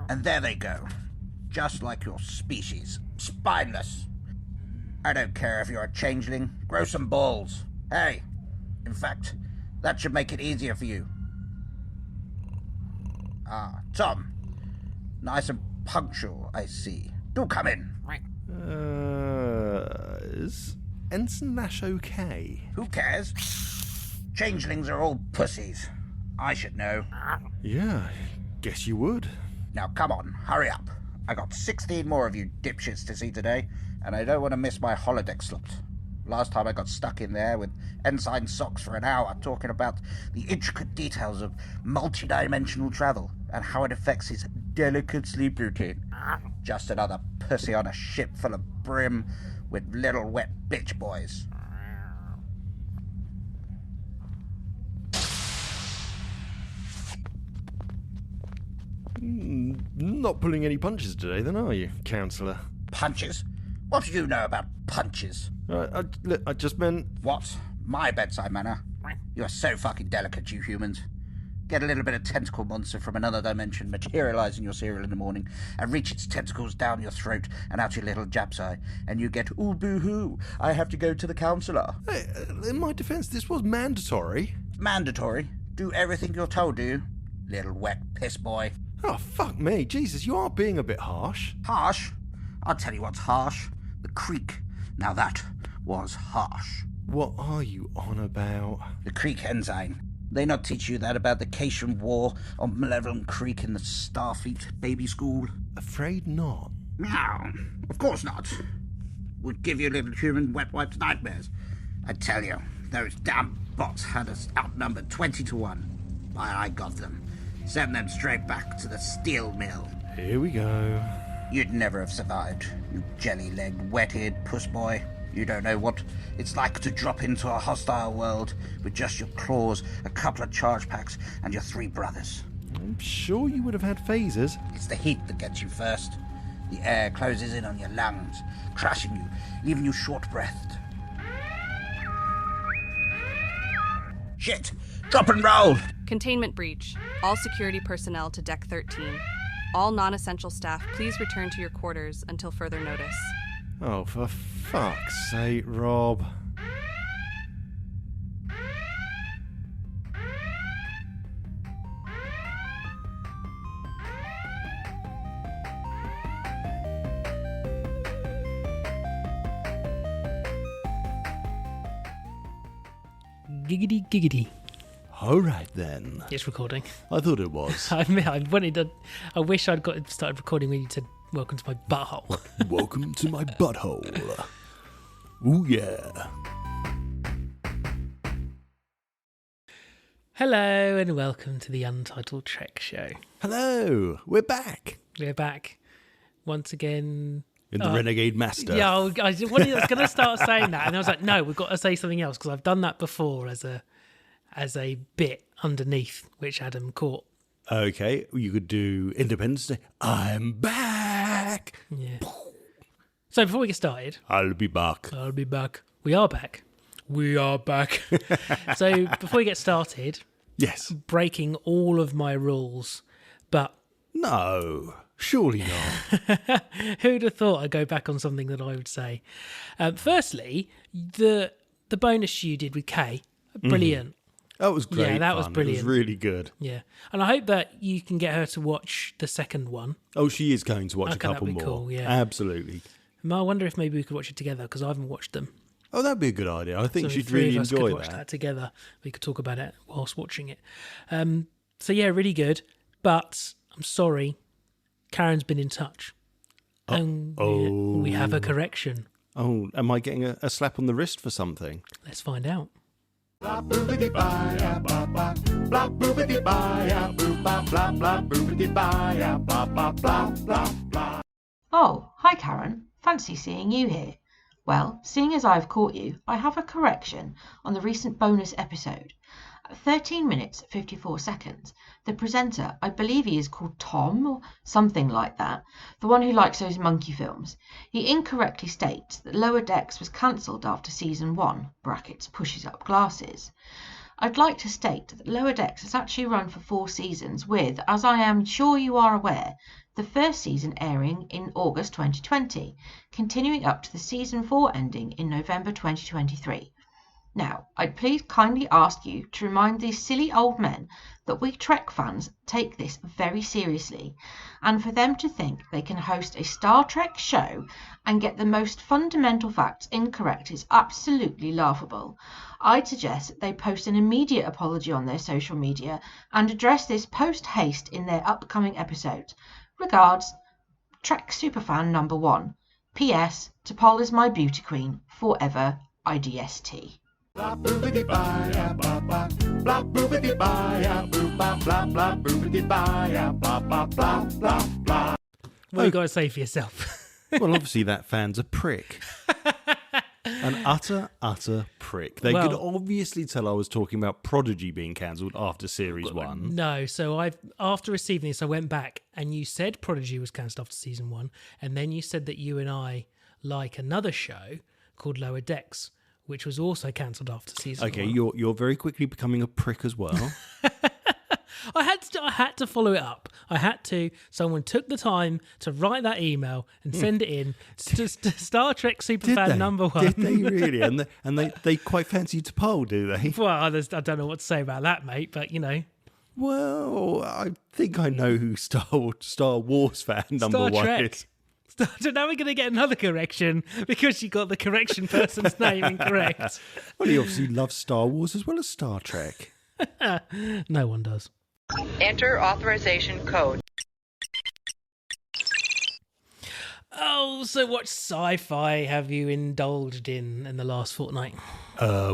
And there they go. Just like your species. Spineless. I don't care if you're a changeling. Grow some balls. Hey, in fact, that should make it easier for you. Ah, Tom. Nice and punctual, I see. Do come in. Is Ensign Nash okay? Who cares? Changelings are all pussies. I should know. Yeah, guess you would. Now come on, hurry up. I got 16 more of you dipshits to see today, and I don't want to miss my holodeck slot. Last time I got stuck in there with ensign socks for an hour talking about the intricate details of multi-dimensional travel and how it affects his delicate sleep routine. Just another pussy on a ship full of brim with little wet bitch boys. Not pulling any punches today then, are you, Counsellor? Punches? What do you know about punches? I just meant... What? My bedside manner? You're so fucking delicate, you humans. Get a little bit of tentacle monster from another dimension materialise in your cereal in the morning and reach its tentacles down your throat and out your little Jap's eye, and you get, ooh, boo-hoo, I have to go to the counsellor. Hey, in my defence, this was mandatory. Mandatory? Do everything you're told, do you? Little wet piss boy. Oh, fuck me. Jesus, you are being a bit harsh. Harsh? I'll tell you what's harsh. The creek. Now that was harsh. What are you on about? The Creek Ensign. They not teach you that about the Cation War on Malevolent Creek in the Starfleet baby school? Afraid not. No, of course not. Would give you little human wet wipes nightmares. I tell you, those damn bots had us outnumbered 20-1. Why, I got them. Sent them straight back to the steel mill. Here we go. You'd never have survived, you jelly-legged, wet-eared puss boy. You don't know what it's like to drop into a hostile world with just your claws, a couple of charge packs, and your 3 brothers. I'm sure you would have had phasers. It's the heat that gets you first. The air closes in on your lungs, crushing you, leaving you short-breathed. Shit! Drop and roll! Containment breach. All security personnel to Deck 13. All non-essential staff, please return to your quarters until further notice. Oh, for fuck's sake, Rob. Giggity giggity. All right, then. It's recording. I thought it was. I wish I'd got started recording when you said, welcome to my butthole. Welcome to my butthole. Ooh, yeah. Hello and welcome to the Untitled Trek Show. Hello, we're back. We're back once again. In the Renegade Master. Yeah, I was going to start saying that, and I was like, no, we've got to say something else, because I've done that before as a bit underneath, which Adam caught. Okay, you could do Independence Day. I'm back. Yeah. So before we get started... I'll be back. I'll be back. We are back. We are back. So before we get started... Yes. Breaking all of my rules, but... No, surely not. Who'd have thought I'd go back on something that I would say? Firstly, the bonus you did with Kay, brilliant. That was great. Yeah, that fun. was brilliant. It was really good. Yeah, and I hope that you can get her to watch the second one. Oh, she is going to watch a couple that'd be more. cool, yeah. Absolutely. I wonder if maybe we could watch it together, because I haven't watched them. Oh, that'd be a good idea. I think So she'd the three really of us enjoy could watch that. that together. We could talk about it whilst watching it. So yeah, really good. But I'm sorry, Karen's been in touch. And we have a correction. Oh, am I getting a slap on the wrist for something? Let's find out. Blah boobity bye blah blah blah boobity bye blah blah blah boobity bye blah blah blah blah blah. Oh, hi Karen. Fancy seeing you here. Well, seeing as I've caught you, I have a correction on the recent bonus episode. At 13 minutes 54 seconds, the presenter, I believe he is called Tom or something like that, the one who likes those monkey films, he incorrectly states that Lower Decks was cancelled after season 1, brackets pushes up glasses. I'd like to state that Lower Decks has actually run for 4 seasons with, as I am sure you are aware, the first season airing in August 2020, continuing up to the season 4 ending in November 2023. Now, I'd please kindly ask you to remind these silly old men that we Trek fans take this very seriously, and for them to think they can host a Star Trek show and get the most fundamental facts incorrect is absolutely laughable. I'd suggest that they post an immediate apology on their social media and address this post-haste in their upcoming episodes. Regards, Trek Superfan number 1. P.S. T'Pol is my beauty queen, forever IDST. Blah boobity bye ba ba. Blah boobity bye boo ba blah blah boobity bye blah blah blah blah blah. What you got to say for yourself? Well, obviously that fan's a prick. An utter prick. They could obviously tell I was talking about Prodigy being cancelled after series 1. No, so after receiving this, I went back and you said Prodigy was cancelled after season 1, and then you said that you and I like another show called Lower Decks, which was also cancelled after season 1. Okay, you're very quickly becoming a prick as well. I had to follow it up. Someone took the time to write that email and send it in to Star Trek Superfan number 1. Did they really? And they quite fancy T'Pol, do they? Well, I don't know what to say about that, mate, but you know. Well, I think I know who Star Wars fan number Star 1 Trek. is. So now we're going to get another correction because you got the correction person's name incorrect. Well, he obviously loves Star Wars as well as Star Trek. No one does. Enter authorization code. Oh, so what sci-fi have you indulged in the last fortnight?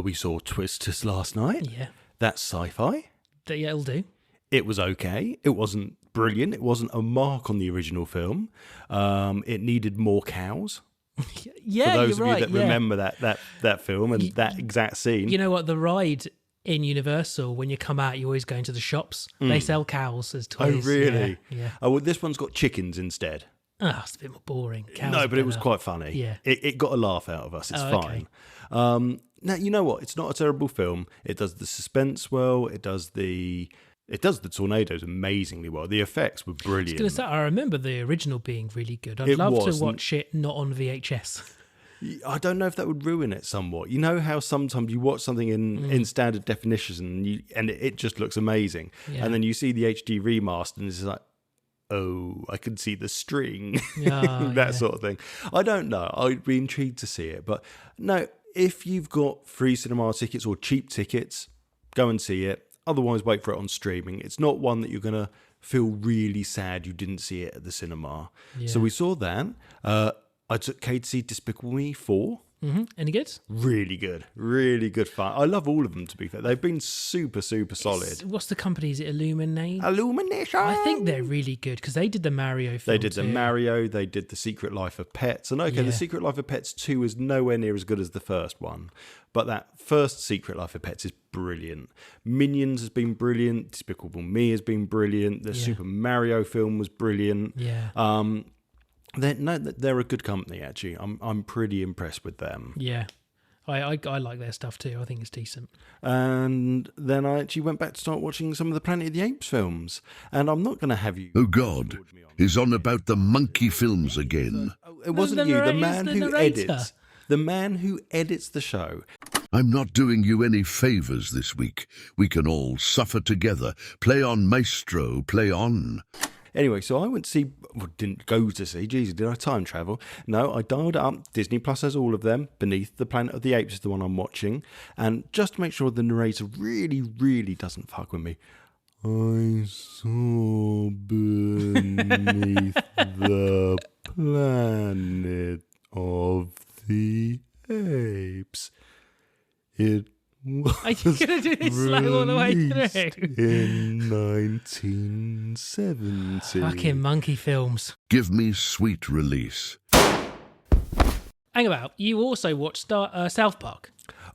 We saw Twisters last night. Yeah. That's sci-fi. Yeah, it'll do. It was okay. It wasn't brilliant. It wasn't a mark on the original film. It needed more cows. Yeah, for those you're of right, you that remember that film and that exact scene. You know what? The ride in Universal, when you come out, you always go into the shops. They sell cows as toys. Oh, really? Yeah. Oh, well, this one's got chickens instead. Oh, it's a bit more boring. Cows No, are but it was better. quite funny. Yeah. It got a laugh out of us. It's Oh, fine. okay. Now, you know what? It's not a terrible film. It does the suspense well. It does the tornadoes amazingly well. The effects were brilliant. I was going to say, I remember the original being really good. I'd It love was, to watch it not on VHS. I don't know if that would ruin it somewhat. You know how sometimes you watch something in standard definition and it just looks amazing. Yeah. And then you see the HD remaster and it's like, oh, I can see the string. Yeah, Sort of thing. I don't know. I'd be intrigued to see it. But no, if you've got free cinema tickets or cheap tickets, go and see it. Otherwise, wait for it on streaming. It's not one that you're going to feel really sad you didn't see it at the cinema. Yeah. So we saw that. I took Kate to see Despicable Me 4. Mm-hmm. Any good? Really good fun. I love all of them, to be fair. They've been super solid. What's the company? Is it Illuminate? Illumination. I think they're really good because they did the Mario film. They did the too. Mario. They did the Secret Life of Pets. And okay, Yeah. the Secret Life of Pets 2 is nowhere near as good as the first one, but that first Secret Life of Pets is brilliant. Minions has been brilliant. Despicable Me has been brilliant. The Super Mario film was brilliant. Yeah. They're a good company, actually. I'm pretty impressed with them. Yeah. I like their stuff too. I think it's decent. And then I actually went back to start watching some of the Planet of the Apes films. And I'm not going to have you... Oh, God. He's on about the monkey films again. It wasn't The you, the narrator's man the who narrator. edits. The man who edits the show. I'm not doing you any favours this week. We can all suffer together. Play on, maestro, play on. Anyway, so I went to see... Well, didn't go to see. Jesus, did I time travel? No, I dialed it up. Disney Plus has all of them. Beneath the Planet of the Apes is the one I'm watching. And just to make sure the narrator really doesn't fuck with me. I saw beneath the Planet of the Apes. It Are you going to do this slow all the way released through? in 1970. Fucking monkey films. Give me sweet release. Hang about. You also watched South Park.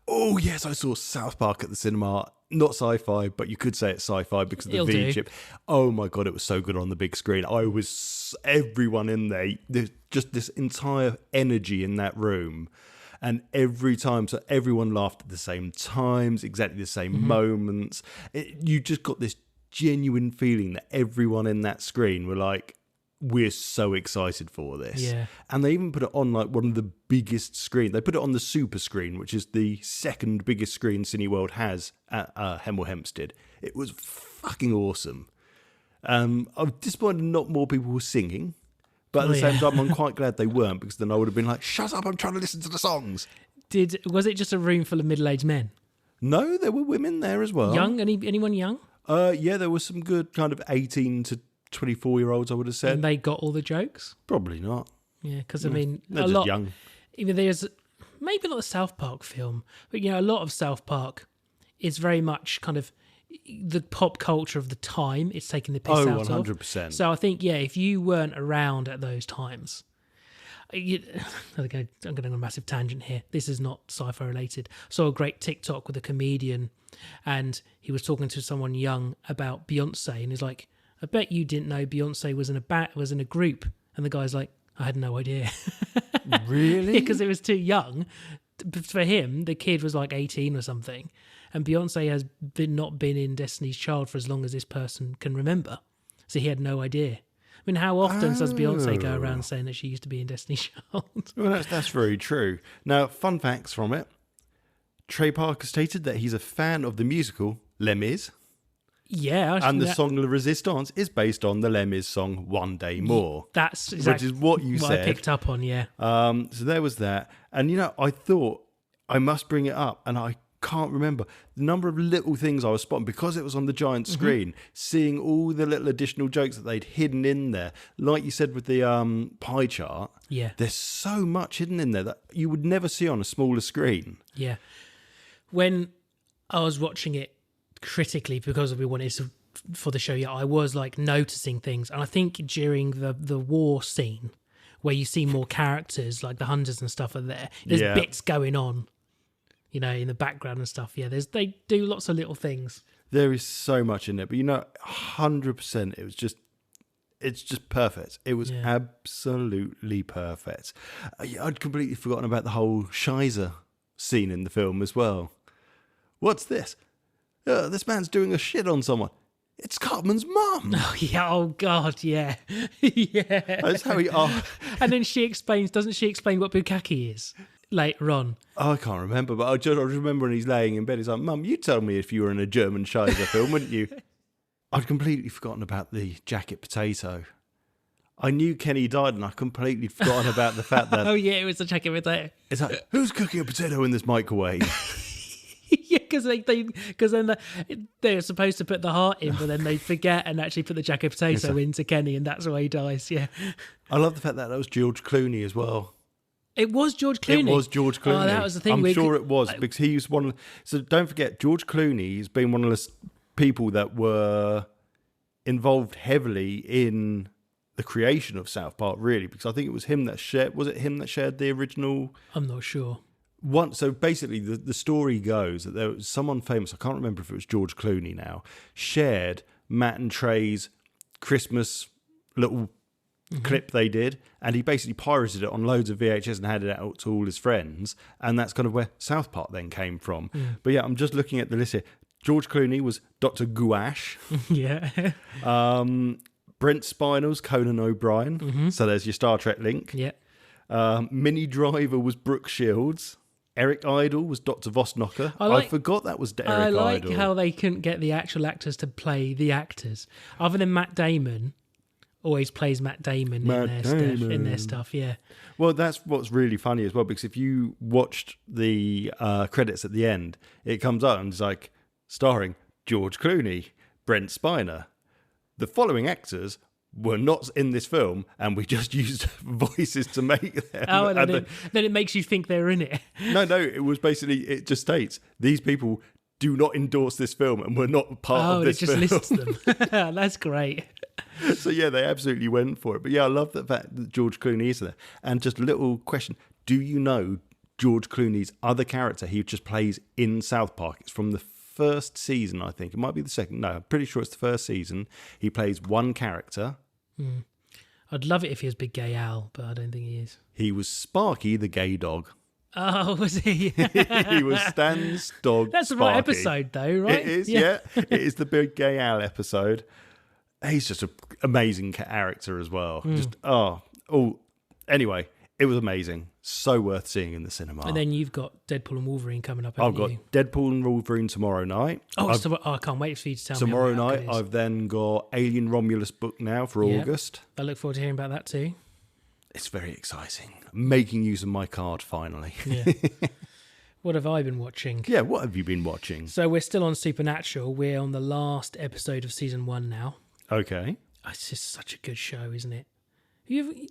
Oh, yes, I saw South Park at the cinema. Not sci-fi, but you could say it's sci-fi because of the It'll V do. chip. Oh my God, it was so good on the big screen. Everyone in there, there's just this entire energy in that room. And every time, so everyone laughed at the same times, exactly the same moments. You just got this genuine feeling that everyone in that screen were like, we're so excited for this. Yeah. And they even put it on like one of the biggest screens. They put it on the super screen, which is the second biggest screen Cineworld has at Hemel Hempstead. It was fucking awesome. I'm disappointed not more people were singing. But at the same time, I'm quite glad they weren't, because then I would have been like, shut up, I'm trying to listen to the songs. Was it just a room full of middle-aged men? No, there were women there as well. Young? Anyone young? Yeah, there was some good kind of 18 to 24-year-olds, I would have said. And they got all the jokes? Probably not. Yeah, because I mean, They're a just lot. young. Even there's maybe not the South Park film, but a lot of South Park is very much kind of the pop culture of the time. It's taking the piss out 100%. of. So I think, if you weren't around at those times, I'm going on a massive tangent here. This is not sci-fi related. I saw a great TikTok with a comedian, and he was talking to someone young about Beyonce, and he's like, I bet you didn't know Beyonce was in a group. And the guy's like, I had no idea. Really? Because it was too young. For him, the kid was like 18 or something. And Beyonce has not been in Destiny's Child for as long as this person can remember. So he had no idea. I mean, how often does Beyonce go around saying that she used to be in Destiny's Child? Well, that's very true. Now, fun facts from it. Trey Parker stated that he's a fan of the musical Les Mis. Yeah. And the song La Resistance is based on the Les Mis song One Day More. That's exactly which is what you said. I picked up on, yeah. So there was that. And, I thought I must bring it up, and I can't remember the number of little things I was spotting because it was on the giant screen, seeing all the little additional jokes that they'd hidden in there. Like you said with the pie chart, there's so much hidden in there that you would never see on a smaller screen. Yeah. When I was watching it critically because we wanted to for the show, I was like noticing things, and I think during the war scene where you see more characters like the hunters and stuff are there, there's bits going on, in the background and stuff. They do lots of little things. There is so much in it, but 100%, it's just perfect. It was absolutely perfect. I'd completely forgotten about the whole Shiza scene in the film as well. What's this? This man's doing a shit on someone. It's Cartman's mum. Oh, yeah. Oh, God, yeah. Yeah. That's how he... And then doesn't she explain what bukkake is later on? Oh, I can't remember, but I just remember when he's laying in bed, he's like, Mum, you'd tell me if you were in a German Shiza film, wouldn't you? I'd completely forgotten about the jacket potato. I knew Kenny died, and I completely forgotten about the fact that... Oh, yeah, it was the jacket potato. It's like, who's cooking a potato in this microwave? Yeah, because then they're supposed to put the heart in, but then they forget and actually put the jacket potato into Kenny, and that's why he dies. Yeah, I love the fact that was George Clooney as well. It was George Clooney. It was George Clooney. Oh, that was the thing. I'm sure it was, because he was one of... So don't forget, George Clooney's been one of the people that were involved heavily in the creation of South Park, really, because I think it was him that shared... Was it him that shared the original... I'm not sure. So basically, the story goes that there was someone famous, I can't remember if it was George Clooney now, shared Matt and Trey's Christmas little clip they did, and he basically pirated it on loads of VHS and handed it out to all his friends, and that's kind of where South Park then came from. But yeah, I'm just looking at the list here. George Clooney was Dr. Gouache. Yeah. Brent Spinell's Conan O'Brien. So there's your Star Trek link. Yeah. Minnie Driver was Brooke Shields. Eric Idle was Dr. Vosnocker. I forgot that was Eric Idle. I like how they couldn't get the actual actors to play the actors. Other than Matt Damon, always plays Matt Damon in their stuff, yeah. Well, that's what's really funny as well, because if you watched the credits at the end, it comes up and it's like, starring George Clooney, Brent Spiner. The following actors were not in this film, and we just used voices to make them. Oh, and then it makes you think they're in it. No, it was basically, it just states, these people do not endorse this film and were not part of this film. Oh, it just lists them. That's great. So yeah, they absolutely went for it. But yeah, I love the fact that George Clooney is there. And just a little question, do you know George Clooney's other character he just plays in South Park? It's from the first season, I think. It might be the second. No, I'm pretty sure it's the first season. He plays one character. I'd love it if he was Big Gay Al, but I don't think he is. He was Sparky the gay dog. Oh, was he? He was Stan's dog. That's the right Sparky. episode, though, right? It is, yeah. It is the Big Gay Al episode. He's just an amazing character as well. Just anyway, it was amazing. So worth seeing in the cinema. And then you've got Deadpool and Wolverine coming up. I've got you? Deadpool and Wolverine tomorrow night. I can't wait for you to tell me. Tomorrow how good night, it is. I've then got Alien Romulus book now for August. I look forward to hearing about that too. It's very exciting. I'm making use of my card finally. Yeah. What have I been watching? Yeah, what have you been watching? So we're still on Supernatural. We're on the last episode of season 1 now. Okay. It's just such a good show, isn't it?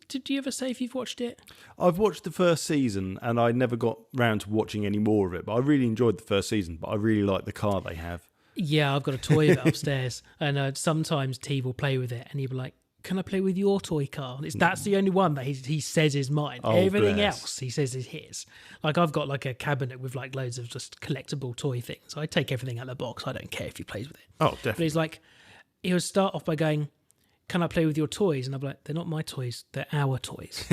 Did you ever say if you've watched it? I've watched the first season and I never got round to watching any more of it, but I really enjoyed the first season, but I really like the car they have. Yeah, I've got a toy of it upstairs, and sometimes T will play with it, and he'll be like, "Can I play with your toy car?" That's the only one that he says is mine. Oh, Everything bless. else he says is his. Like I've got like a cabinet with like loads of just collectible toy things. I take everything out of the box. I don't care if he plays with it. Oh, But definitely. he's like, he would start off by going, "Can I play with your toys?" And I'll be like, "They're not my toys, they're our toys."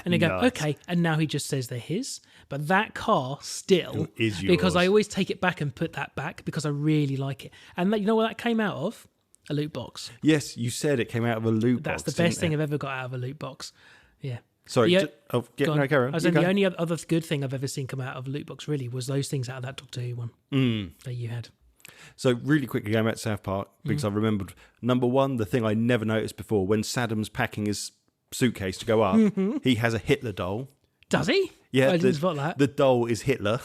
And they go, Nice. "Okay." And now he just says they're his. But that car still Is because yours. I always take it back and put that back because I really like it. And you know what that came out of? A loot box. Yes, you said it came out of a loot That's box. the best didn't thing it? I've ever got out of a loot box. Yeah. Sorry. Yeah. Carry on. I was saying You the go. only other good thing I've ever seen come out of a loot box really was those things out of that Doctor Who one that you had. So really quickly going back to South Park, because I remembered, number one, the thing I never noticed before, when Saddam's packing his suitcase to go up, he has a Hitler doll. Does he? Yeah, I didn't spot that. The doll is Hitler.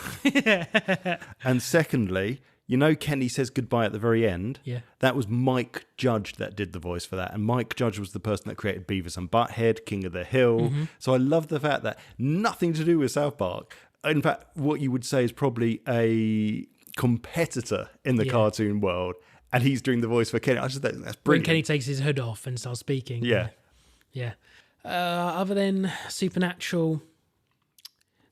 And secondly, you know Kenny says goodbye at the very end? Yeah. That was Mike Judge that did the voice for that. And Mike Judge was the person that created Beavis and Butthead, King of the Hill. So I love the fact that nothing to do with South Park. In fact, what you would say is probably a competitor in the Yeah. cartoon world. And he's doing the voice for Kenny. I just think that's When brilliant. Kenny takes his hood off and starts speaking. Yeah. Yeah. Other than Supernatural,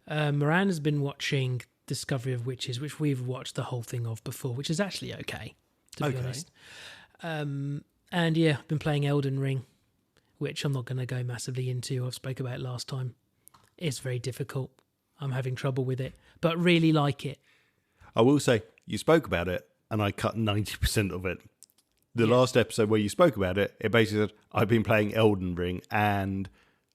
Miranda's been watching Discovery of Witches, which we've watched the whole thing of before, which is actually okay, to be Okay. honest. And yeah, I've been playing Elden Ring, which I'm not going to go massively into. I've spoke about it last time. It's very difficult. I'm having trouble with it, but really like it. I will say, you spoke about it, and I cut 90% of it. The last episode where you spoke about it, it basically said, I've been playing Elden Ring, and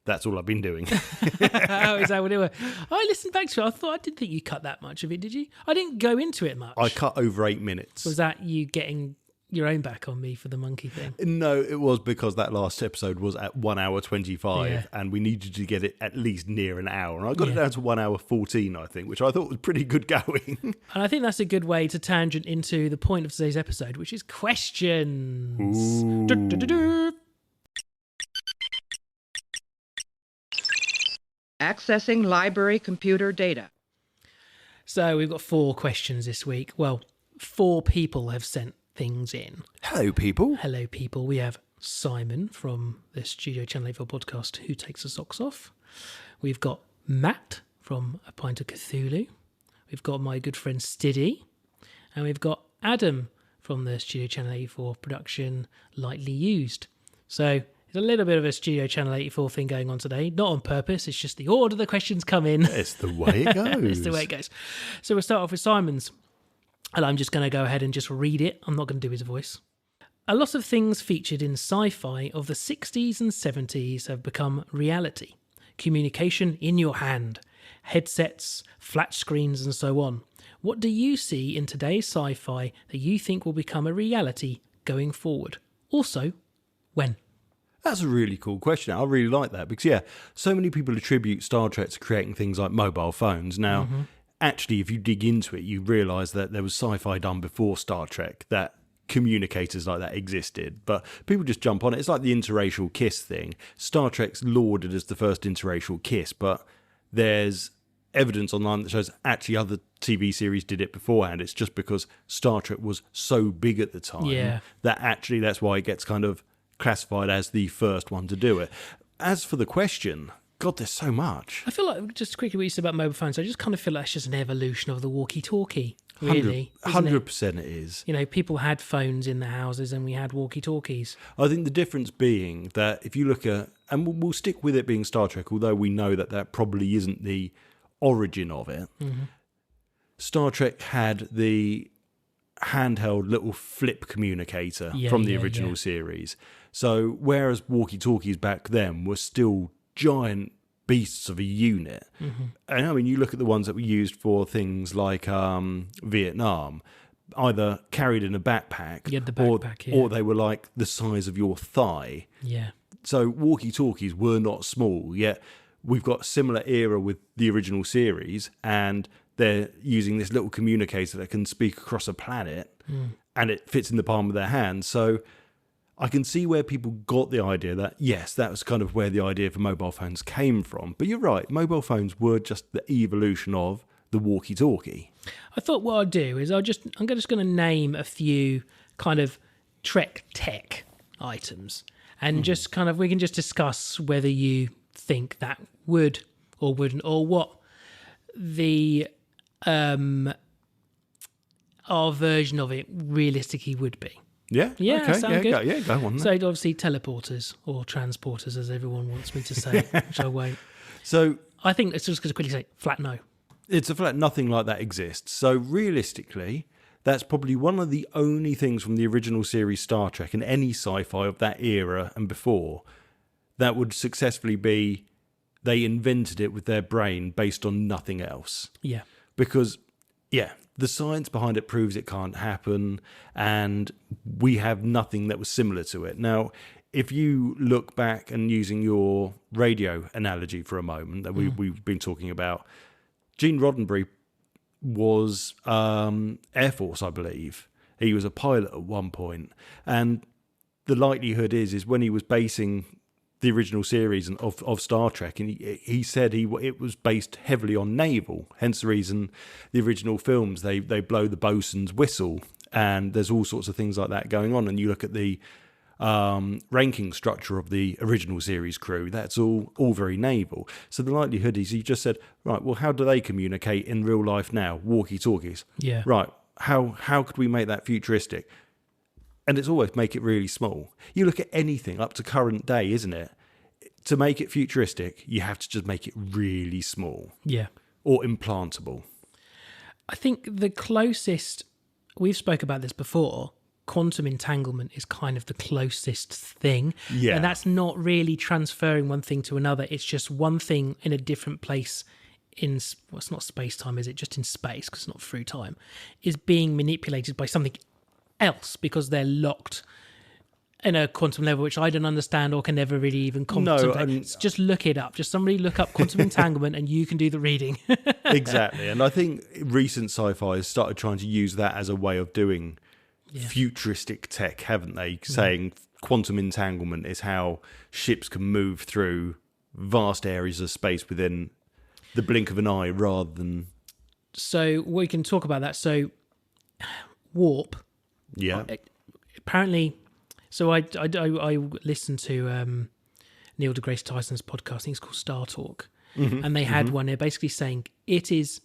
that's all I've been doing. Oh, is that what it was? I listened back to it. I didn't think you cut that much of it, did you? I didn't go into it much. I cut over 8 minutes. Was that you getting your own back on me for the monkey thing? No, it was because that last episode was at 1 hour 25, Yeah. and we needed to get it at least near an hour. And I got it Yeah. down to 1 hour 14, I think, which I thought was pretty good going. And I think that's a good way to tangent into the point of today's episode, which is questions. Du-du-du-du. Accessing library computer data. So we've got 4 questions this week. Well, 4 people have sent things in. Hello, people. Hello, people. We have Simon from the Studio Channel 84 podcast, Who Takes the Socks Off. We've got Matt from A Pint of Cthulhu. We've got my good friend Stiddy. And we've got Adam from the Studio Channel 84 production, Lightly Used. So there's a little bit of a Studio Channel 84 thing going on today. Not on purpose. It's just the order the questions come in. It's the way it goes. It's the way it goes. So we'll start off with Simon's. And I'm just going to go ahead and just read it. I'm not going to do his voice. A lot of things featured in sci-fi of the 60s and 70s have become reality. Communication in your hand, headsets, flat screens, and so on. What do you see in today's sci-fi that you think will become a reality going forward? Also, when? That's a really cool question. I really like that because, yeah, so many people attribute Star Trek to creating things like mobile phones. Now, actually, if you dig into it, you realise that there was sci-fi done before Star Trek, that communicators like that existed. But people just jump on it. It's like the interracial kiss thing. Star Trek's lauded as the first interracial kiss, but there's evidence online that shows actually other TV series did it beforehand. It's just because Star Trek was so big at the time that actually that's why it gets kind of classified as the first one to do it. As for the question, God, there's so much. I feel like, just quickly what you said about mobile phones, I just kind of feel like it's just an evolution of the walkie-talkie, really. isn't it? 100% it is. You know, people had phones in their houses and we had walkie-talkies. I think the difference being that if you look at, and we'll stick with it being Star Trek, although we know that that probably isn't the origin of it, Star Trek had the handheld little flip communicator from the original series. So whereas walkie-talkies back then were still giant beasts of a unit, and I mean, you look at the ones that were used for things like Vietnam, either carried in a backpack, or they were like the size of your thigh. Yeah. So walkie-talkies were not small, yet we've got a similar era with the original series, and they're using this little communicator that can speak across a planet, and it fits in the palm of their hand. So I can see where people got the idea that, yes, that was kind of where the idea for mobile phones came from. But you're right, mobile phones were just the evolution of the walkie-talkie. I thought what I'd do is I'm just going to name a few kind of Trek tech items, and just kind of we can just discuss whether you think that would or wouldn't, or what the our version of it realistically would be. Yeah, Yeah, okay, sound good. Go on. So obviously teleporters or transporters, as everyone wants me to say, which I won't. So I think let's just quickly say flat no. it's a flat, nothing like that exists. So realistically, that's probably one of the only things from the original series Star Trek and any sci-fi of that era and before that would successfully be they invented it with their brain based on nothing else. Yeah. Because, yeah, the science behind it proves it can't happen, and we have nothing that was similar to it. Now, if you look back and using your radio analogy for a moment that we've been talking about, Gene Roddenberry was Air Force, I believe. He was a pilot at one point, and the likelihood is when he was basing the original series of Star Trek, and he said it was based heavily on naval. Hence the reason the original films they blow the bosun's whistle, and there's all sorts of things like that going on. And you look at the ranking structure of the original series crew, that's all very naval. So the likelihood is he just said, right, well, how do they communicate in real life now? Walkie-talkies. Yeah. Right. How could we make that futuristic? And it's always make it really small. You look at anything up to current day, isn't it? To make it futuristic, you have to just make it really small. Yeah. Or implantable. I think the closest, we've spoke about this before, quantum entanglement is kind of the closest thing. Yeah. And that's not really transferring one thing to another. It's just one thing in a different place in, well, it's not space-time, is it? Just in space, because it's not through time, is being manipulated by something else because they're locked in a quantum level, which I don't understand or can never really even contemplate. No, just look it up. Just somebody look up quantum entanglement and you can do the reading. Exactly. And I think recent sci-fi has started trying to use that as a way of doing futuristic tech, haven't they? Saying quantum entanglement is how ships can move through vast areas of space within the blink of an eye rather than... So we can talk about that. So warp... Yeah. Apparently, so I listened to Neil deGrasse Tyson's podcast. I think it's called Star Talk, and they had one. They're basically saying it is,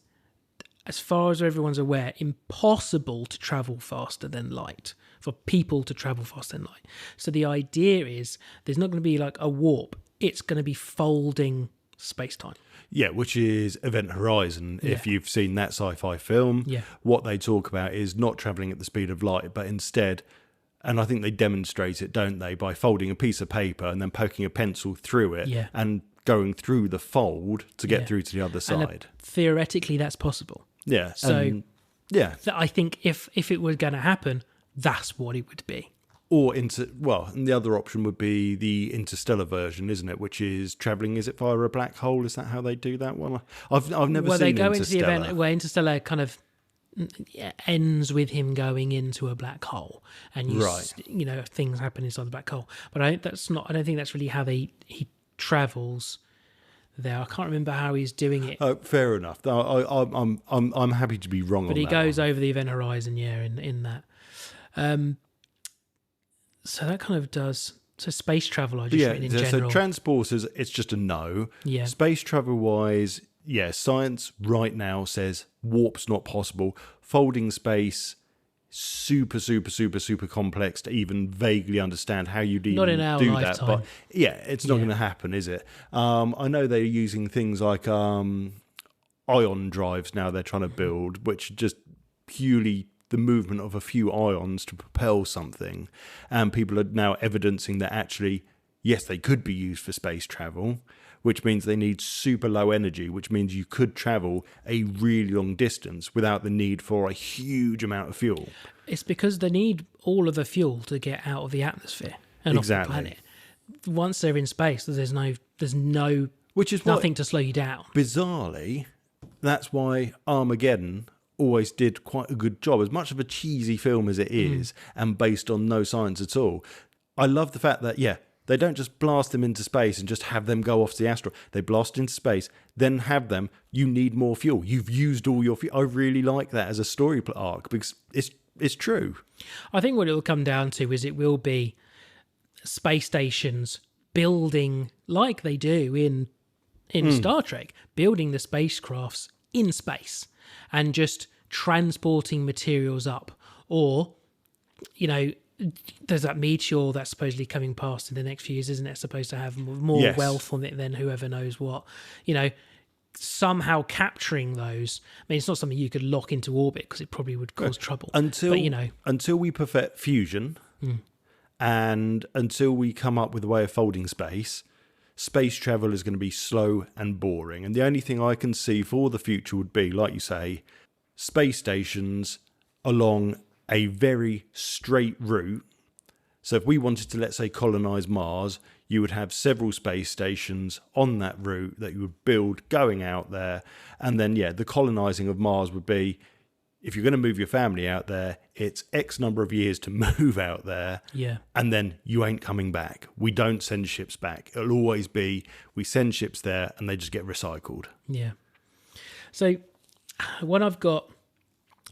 as far as everyone's aware, impossible to travel faster than light. For people to travel faster than light. So the idea is there's not going to be like a warp. It's going to be folding space-time. Yeah, which is Event Horizon. If you've seen that sci-fi film, what they talk about is not travelling at the speed of light, but instead, and I think they demonstrate it, don't they, by folding a piece of paper and then poking a pencil through it and going through the fold to get through to the other side. And theoretically, that's possible. Yeah. So, I think if it was going to happen, that's what it would be. Or and the other option would be the interstellar version, isn't it? Which is travelling. Is it via a black hole? Is that how they do that one? I've never seen Well, they go into Interstellar. the event where Interstellar kind of ends with him going into a black hole, and things happen inside the black hole. But I don't think that's really how he travels there. I can't remember how he's doing it. Oh, fair enough. I'm happy to be wrong on that. But he goes over the event horizon, in that. So that kind of does... So space travel, I just written in general. So transporters, it's just a no. Yeah. Space travel-wise, science right now says warp's not possible. Folding space, super, super, super, super complex to even vaguely understand how you'd even not in our do lifetime. that. But it's not going to happen, is it? I know they're using things like ion drives now they're trying to build, which are just purely the movement of a few ions to propel something. And people are now evidencing that actually, yes, they could be used for space travel, which means they need super low energy, which means you could travel a really long distance without the need for a huge amount of fuel. It's because they need all of the fuel to get out of the atmosphere and off the planet. Once they're in space, there's no which is nothing to slow you down. Bizarrely, that's why Armageddon always did quite a good job. As much of a cheesy film as it is, and based on no science at all, I love the fact that, they don't just blast them into space and just have them go off to the asteroid. They blast into space, then have them. You need more fuel. You've used all your fuel. I really like that as a story arc because it's true. I think what it will come down to is it will be space stations building, like they do in Star Trek, building the spacecrafts in space and just transporting materials up. Or, there's that meteor that's supposedly coming past in the next few years, isn't it? Supposed to have more wealth on it than whoever knows what. Somehow capturing those. I mean, it's not something you could lock into orbit because it probably would cause trouble. Until we perfect fusion and until we come up with a way of folding space travel is going to be slow and boring. And the only thing I can see for the future would be, like you say, space stations along a very straight route. So if we wanted to, let's say, colonize Mars, you would have several space stations on that route that you would build going out there. And then, the colonizing of Mars would be, if you're going to move your family out there, it's X number of years to move out there. Yeah. And then you ain't coming back. We don't send ships back. It'll always be, we send ships there and they just get recycled. Yeah. So what I've got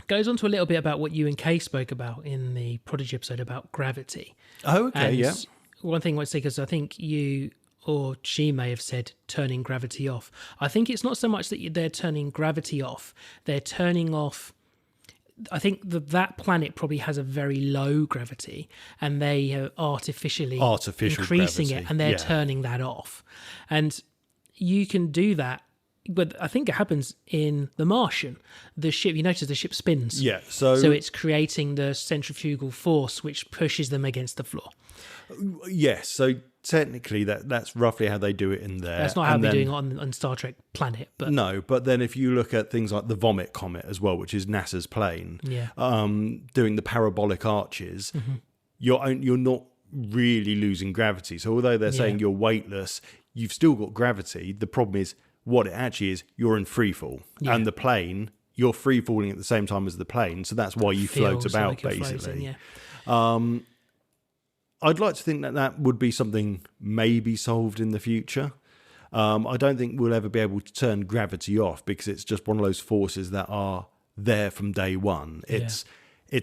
goes on to a little bit about what you and Kay spoke about in the Prodigy episode about gravity. Oh, okay, and yeah. One thing I would say, because I think you or she may have said turning gravity off. I think it's not so much that they're turning gravity off. They're turning off... I think that planet probably has a very low gravity and they are artificially increasing gravity. It and they're turning that off. And you can do that. But I think it happens in The Martian. The ship, you notice the ship spins. Yeah. So it's creating the centrifugal force which pushes them against the floor. Yes. So technically that's roughly how they do it in there. That's not how they're doing it on Star Trek Planet. But no, but then if you look at things like the Vomit Comet as well, which is NASA's plane, doing the parabolic arches, you're not really losing gravity. So although they're saying you're weightless, you've still got gravity. The problem is, what it actually is, you're in free fall. Yeah. And the plane, you're free falling at the same time as the plane. So that's why you float about, like basically. Floating, I'd like to think that would be something maybe solved in the future. I don't think we'll ever be able to turn gravity off because it's just one of those forces that are there from day one. It's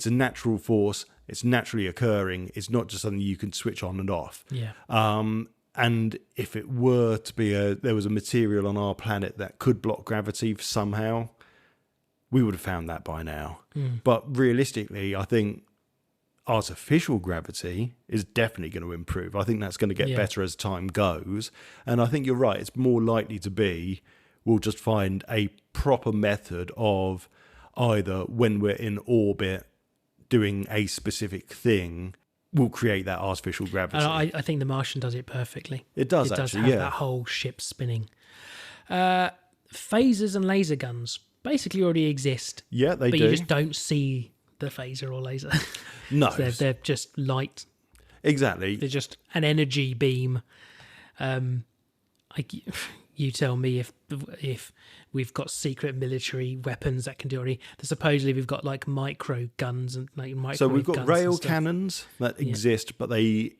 a natural force. It's naturally occurring. It's not just something you can switch on and off. Yeah. And if it were to be there was a material on our planet that could block gravity somehow, we would have found that by now. But realistically, I think artificial gravity is definitely going to improve. I think that's going to get better as time goes. And I think you're right. It's more likely to be we'll just find a proper method of either when we're in orbit doing a specific thing, will create that artificial gravity. And I think The Martian does it perfectly. It does have that whole ship spinning. Phasers and laser guns basically already exist. Yeah, they do. But you just don't see the phaser or laser. No. They're just light. Exactly. They're just an energy beam. You tell me if we've got secret military weapons that can do it. Supposedly we've got like micro guns and like micro. So we've got rail cannons that exist, but they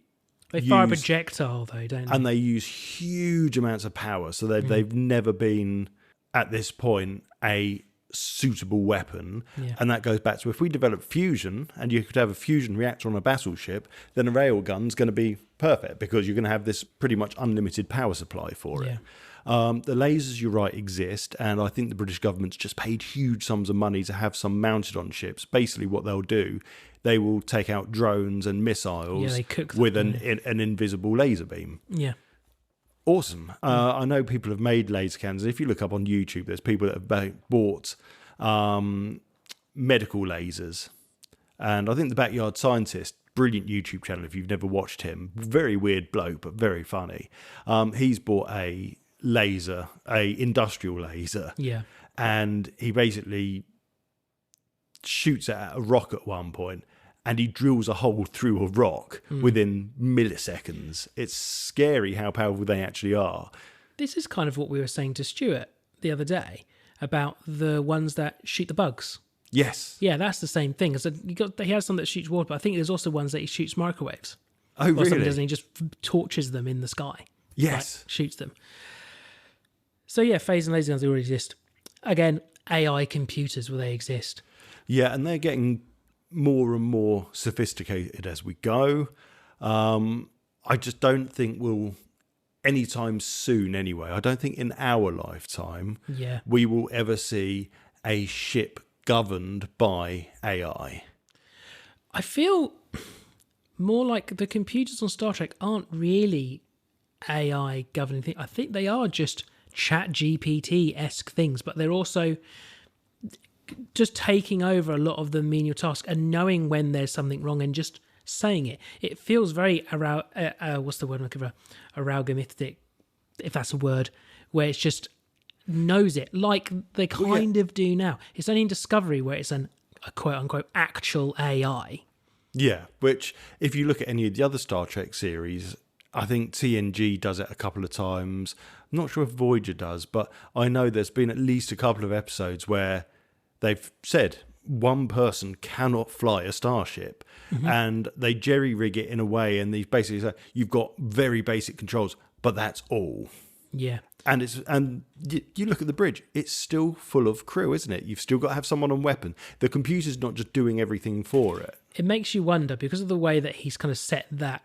fire a projectile though, don't they? And they use huge amounts of power. So they've never been at this point a suitable weapon. Yeah. And that goes back to if we develop fusion and you could have a fusion reactor on a battleship, then a rail gun's going to be perfect because you're going to have this pretty much unlimited power supply for it. The lasers, you're right, exist, and I think the British government's just paid huge sums of money to have some mounted on ships. Basically what they'll do, they will take out drones and missiles they cook them, with an invisible laser beam. Yeah. awesome. I know people have made laser cannons. If you look up on YouTube, there's people that have bought medical lasers. And I think the Backyard Scientist, brilliant YouTube channel if you've never watched him, very weird bloke, but very funny. He's bought a laser, a industrial laser. Yeah. And he basically shoots it at a rock at one point, and he drills a hole through a rock within milliseconds. It's scary how powerful they actually are. This is kind of what we were saying to Stuart the other day about the ones that shoot the bugs. Yes. Yeah, that's the same thing. So he has some that shoots water, but I think there's also ones that he shoots microwaves. Oh, Or really? something, doesn't he? Just torches them in the sky. Yes. Like, shoots them. So yeah, phase and laser guns, they already exist. Again, AI computers, will they exist? Yeah, and they're getting more and more sophisticated as we go. I just don't think we'll, anytime soon anyway, I don't think in our lifetime we will ever see a ship governed by AI. I feel more like the computers on Star Trek aren't really AI governing things. I think they are just chat GPT-esque things, but they're also just taking over a lot of the menial tasks and knowing when there's something wrong and just saying it. It feels very what's the word I'm looking for? Amalgamatic, if that's a word, where it's just knows it like they kind of do now. It's only in Discovery where it's a quote unquote actual AI. Yeah, which if you look at any of the other Star Trek series, I think TNG does it a couple of times. I'm not sure if Voyager does, but I know there's been at least a couple of episodes where they've said one person cannot fly a starship, and they jerry-rig it in a way, and they basically say, you've got very basic controls, but that's all. Yeah. And you look at the bridge, it's still full of crew, isn't it? You've still got to have someone on weapon. The computer's not just doing everything for it. It makes you wonder, because of the way that he's kind of set that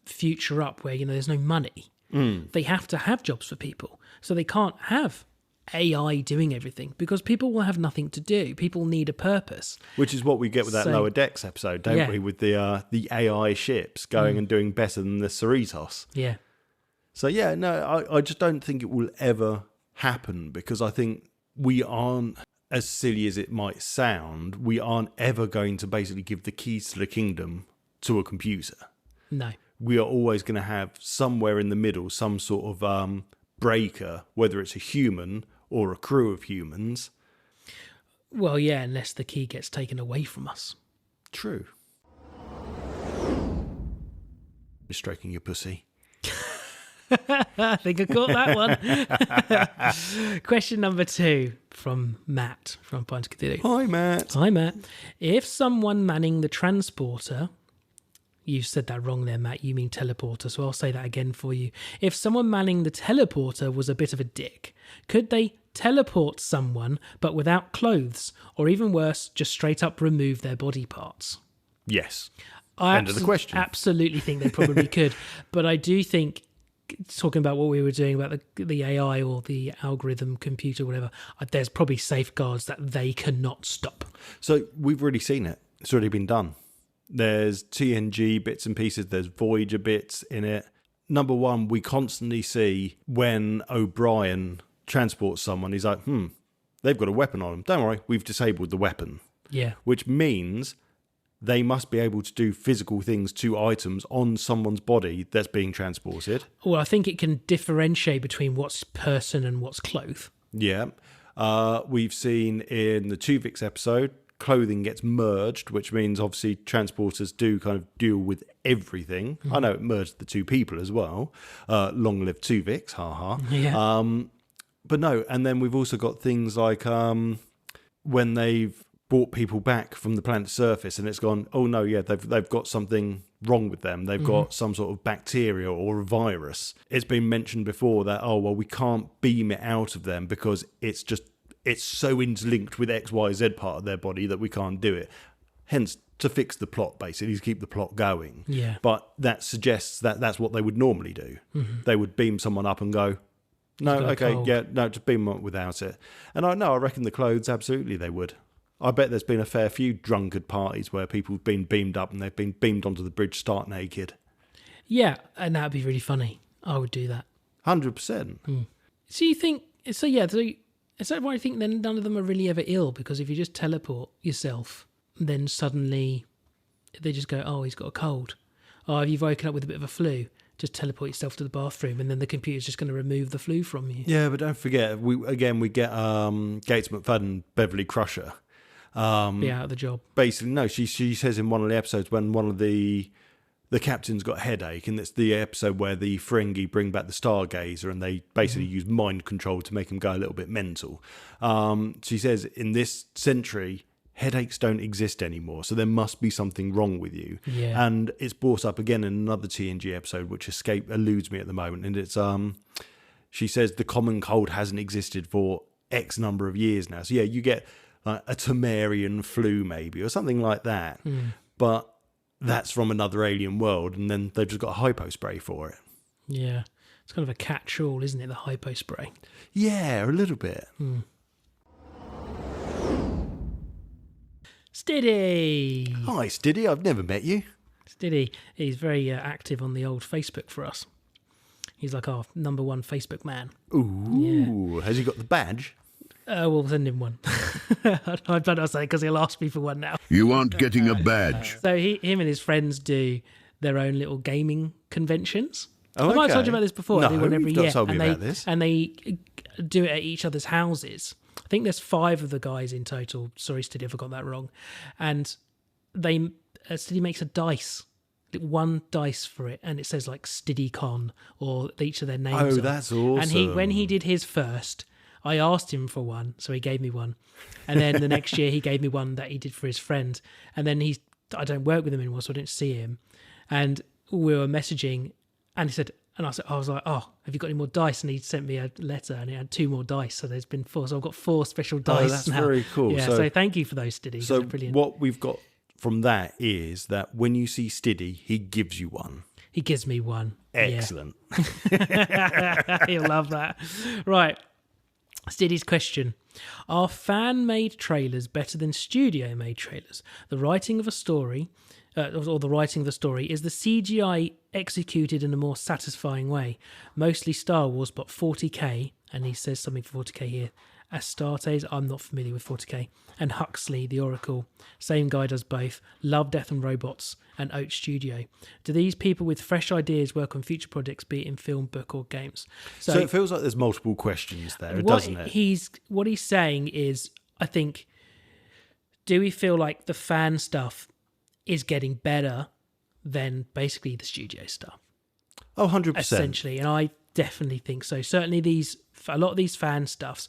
future up where, there's no money. They have to have jobs for people. So they can't have AI doing everything because people will have nothing to do. People need a purpose. Which is what we get with that Lower Decks episode, don't we? With the AI ships going and doing better than the Cerritos. Yeah. So yeah, no, I just don't think it will ever happen because I think we aren't, as silly as it might sound, we aren't ever going to basically give the keys to the kingdom to a computer. No. We are always going to have somewhere in the middle some sort of breaker, whether it's a human or a crew of humans. Well, yeah, unless the key gets taken away from us. True. You're stroking your pussy. I think I caught that one. Question number 2 from Matt from Pint Cthulhu. Hi, Matt. Hi, Matt. If someone manning the transporter... You said that wrong there, Matt. You mean teleporter, so I'll say that again for you. If someone manning the teleporter was a bit of a dick, could they teleport someone but without clothes? Or even worse, just straight up remove their body parts? Yes. End of the question. Absolutely think they probably could. But I do think, talking about what we were doing about the AI or the algorithm computer, whatever, there's probably safeguards that they cannot stop. So we've already seen it. It's already been done. There's TNG bits and pieces. There's Voyager bits in it. Number one, we constantly see when O'Brien transports someone, he's like, they've got a weapon on them. Don't worry, we've disabled the weapon. Yeah. Which means they must be able to do physical things to items on someone's body that's being transported. Well, I think it can differentiate between what's person and what's cloth. Yeah. We've seen in the Tuvix episode, clothing gets merged, which means obviously transporters do kind of deal with everything. I know it merged the two people as well. Long live Tuvix, haha. Yeah. But no, and then we've also got things like when they've brought people back from the planet's surface and it's gone, oh no, yeah, they've got something wrong with them. They've got some sort of bacteria or a virus. It's been mentioned before that, oh, well, we can't beam it out of them because it's so interlinked with XYZ part of their body that we can't do it. Hence, to fix the plot, basically, to keep the plot going. Yeah. But that suggests that that's what they would normally do. They would beam someone up and go, no, Go okay, cold. yeah, no, just beam them up without it. And I reckon the clothes, absolutely they would. I bet there's been a fair few drunkard parties where people have been beamed up and they've been beamed onto the bridge stark naked. Yeah, and that'd be really funny. I would do that. 100%. So you think... So yeah, so is that why I think then none of them are really ever ill? Because if you just teleport yourself, then suddenly they just go, oh, he's got a cold. Oh, have you woken up with a bit of a flu? Just teleport yourself to the bathroom, and then the computer's just going to remove the flu from you. Yeah, but don't forget, we get Gates McFadden, Beverly Crusher. Be out of the job. Basically, no, she says in one of the episodes when one of the captain's got a headache, and it's the episode where the Ferengi bring back the Stargazer, and they basically use mind control to make him go a little bit mental. She says, in this century, headaches don't exist anymore, so there must be something wrong with you. Yeah. And it's brought up again in another TNG episode, which eludes me at the moment, and it's she says the common cold hasn't existed for X number of years now. So yeah, you get like a Temerian flu maybe, or something like that, but that's from another alien world, and then they've just got a hypo spray for it. Yeah. It's kind of a catch-all, isn't it, the hypo spray? Yeah, a little bit. Stiddy! Hi, Stiddy. I've never met you. Stiddy, he's very active on the old Facebook for us. He's like our number one Facebook man. Ooh, has he got the badge? We'll send him one. I don't know because he'll ask me for one now. You aren't getting a badge. So him and his friends do their own little gaming conventions. Oh, I might have okay. told you about this before. No, They do one every you've not year, told me and about this. And they do it at each other's houses. I think there's 5 of the guys in total. Sorry, Stiddy, if I got that wrong. And they Stiddy makes a dice, one dice for it, and it says like StiddyCon or each of their names. Oh, that's awesome. And when he did his first, I asked him for one, so he gave me one. And then the next year he gave me one that he did for his friend. And then I don't work with him anymore, so I didn't see him. And we were messaging, and he said, and I was like, oh, have you got any more dice? And he sent me a letter, and he had 2 more dice. So there's been 4. So I've got 4 special dice that's now. very cool. Yeah, so thank you for those, Stiddy. So They're brilliant. what we've got from that is that when you see Stiddy, he gives you one. He gives me one. Excellent. Yeah. He'll love that. Right. Stiddy's question. Are fan-made trailers better than studio-made trailers? The writing of a story, or the writing of the story, is the CGI executed in a more satisfying way? Mostly Star Wars, but 40k, and he says something for 40k here. Astartes, I'm not familiar with 40k, and Huxley, the Oracle. Same guy does both. Love, Death and Robots, and Oat Studio. Do these people with fresh ideas work on future projects, be it in film, book, or games? So it feels like there's multiple questions there, doesn't it? What he's saying is, I think, do we feel like the fan stuff is getting better than basically the studio stuff? Oh, 100%. Essentially, and I definitely think so. Certainly a lot of these fan stuffs,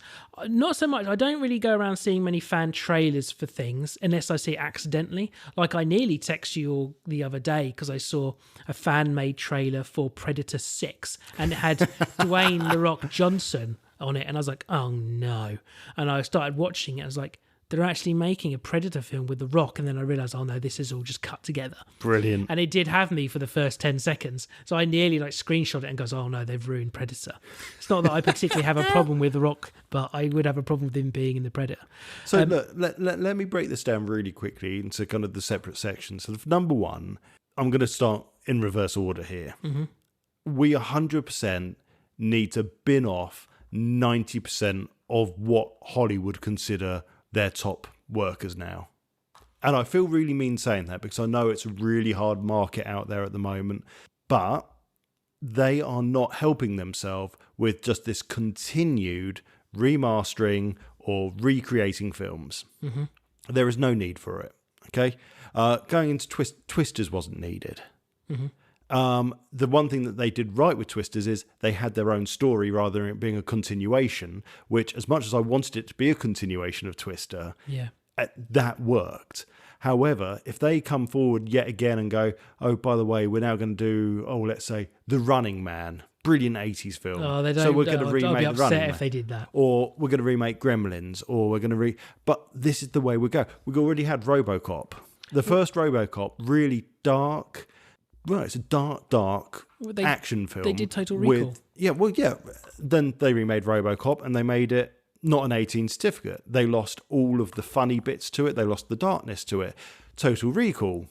not so much. I don't really go around seeing many fan trailers for things unless I see it accidentally. Like I nearly texted you all the other day because I saw a fan-made trailer for Predator 6 and it had Dwayne "The Rock" Johnson on it, and I was like, oh no. And I started watching it. I was like, they're actually making a Predator film with The Rock, and then I realised, oh no, this is all just cut together. Brilliant. And it did have me for the first 10 seconds, so I nearly screenshot it and goes, oh no, they've ruined Predator. It's not that I particularly have a problem with The Rock, but I would have a problem with him being in the Predator. So look, let me break this down really quickly into kind of the separate sections. So number 1, I'm going to start in reverse order here. Mm-hmm. We 100% need to bin off 90% of what Hollywood consider their top workers now. And I feel really mean saying that because I know it's a really hard market out there at the moment, but they are not helping themselves with just this continued remastering or recreating films. Mm-hmm. There is no need for it. Okay, going into Twisters wasn't needed. Mm-hmm. The one thing that they did right with Twisters is they had their own story rather than it being a continuation, which as much as I wanted it to be a continuation of Twister, that worked. However, if they come forward yet again and go, oh, by the way, we're now going to do, let's say, The Running Man, brilliant 80s film. Oh, they don't, so we're going to I'd remake be The upset Running Man. if they did that. Or we're going to remake Gremlins, or we're going to But this is the way we go. We've already had RoboCop. The first RoboCop, really dark. Well, it's a dark action film. They did Total Recall. Then they remade RoboCop and they made it not an 18 certificate. They lost all of the funny bits to it. They lost the darkness to it. Total Recall,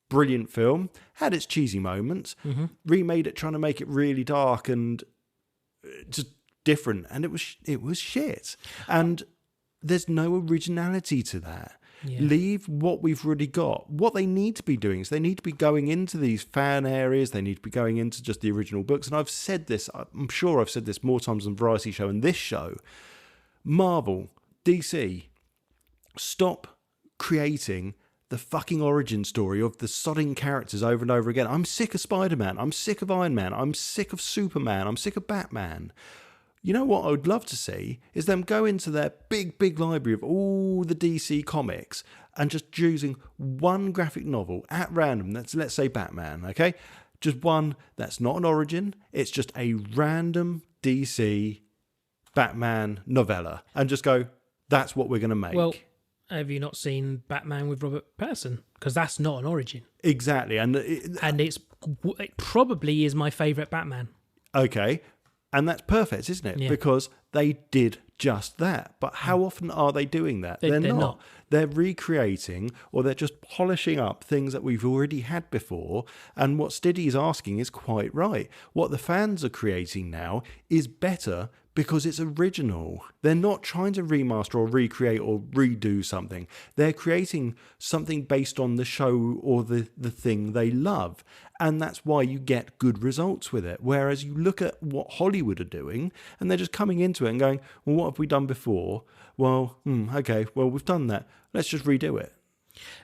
brilliant film, had its cheesy moments, remade it trying to make it really dark and just different, and it was shit. And there's no originality to that. Yeah. Leave what we've already got. What they need to be doing is they need to be going into these fan areas. They need to be going into just the original books. And I've said this, I'm sure I've said this more times on Variety Show and this show. Marvel, DC, stop creating the fucking origin story of the sodding characters over and over again. I'm sick of Spider-Man. I'm sick of Iron Man. I'm sick of Superman. I'm sick of Batman. You know what I would love to see is them go into their big library of all the DC comics and just choosing one graphic novel at random. That's, let's say, Batman, okay? Just one that's not an origin. It's just a random DC Batman novella. And just go, that's what we're going to make. Well, have you not seen Batman with Robert Pattinson? Because that's not an origin. Exactly. And it probably is my favourite Batman. Okay. And that's perfect, isn't it? Yeah. Because they did just that. But how often are they doing that? They're not. They're recreating, or they're just polishing up things that we've already had before. And what Stiddy is asking is quite right. What the fans are creating now is better because it's original. They're not trying to remaster or recreate or redo something. They're creating something based on the show or the thing they love. And that's why you get good results with it. Whereas you look at what Hollywood are doing and they're just coming into it and going, well, what have we done before? Well, okay, well, we've done that. Let's just redo it.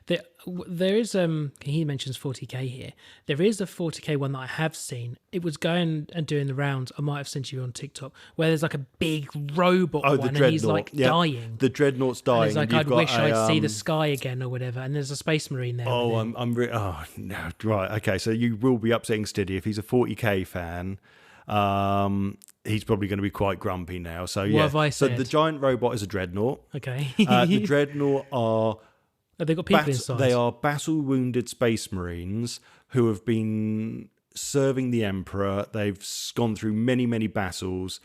There is, he mentions 40k here. There is a 40k one that I have seen. It was going and doing the rounds. I might have sent you on TikTok, where there's like a big robot one and he's like dying. The Dreadnought's dying. And he's like, I'd wish I'd see the sky again or whatever. And there's a space marine there. Oh, no, right. Okay, so you will be upsetting Stiddy if he's a 40k fan. He's probably going to be quite grumpy now. So yeah. What have I said? So the giant robot is a Dreadnought. Okay. The Dreadnought are... They've got people inside. They are battle-wounded space marines who have been serving the Emperor. They've gone through many, many battles.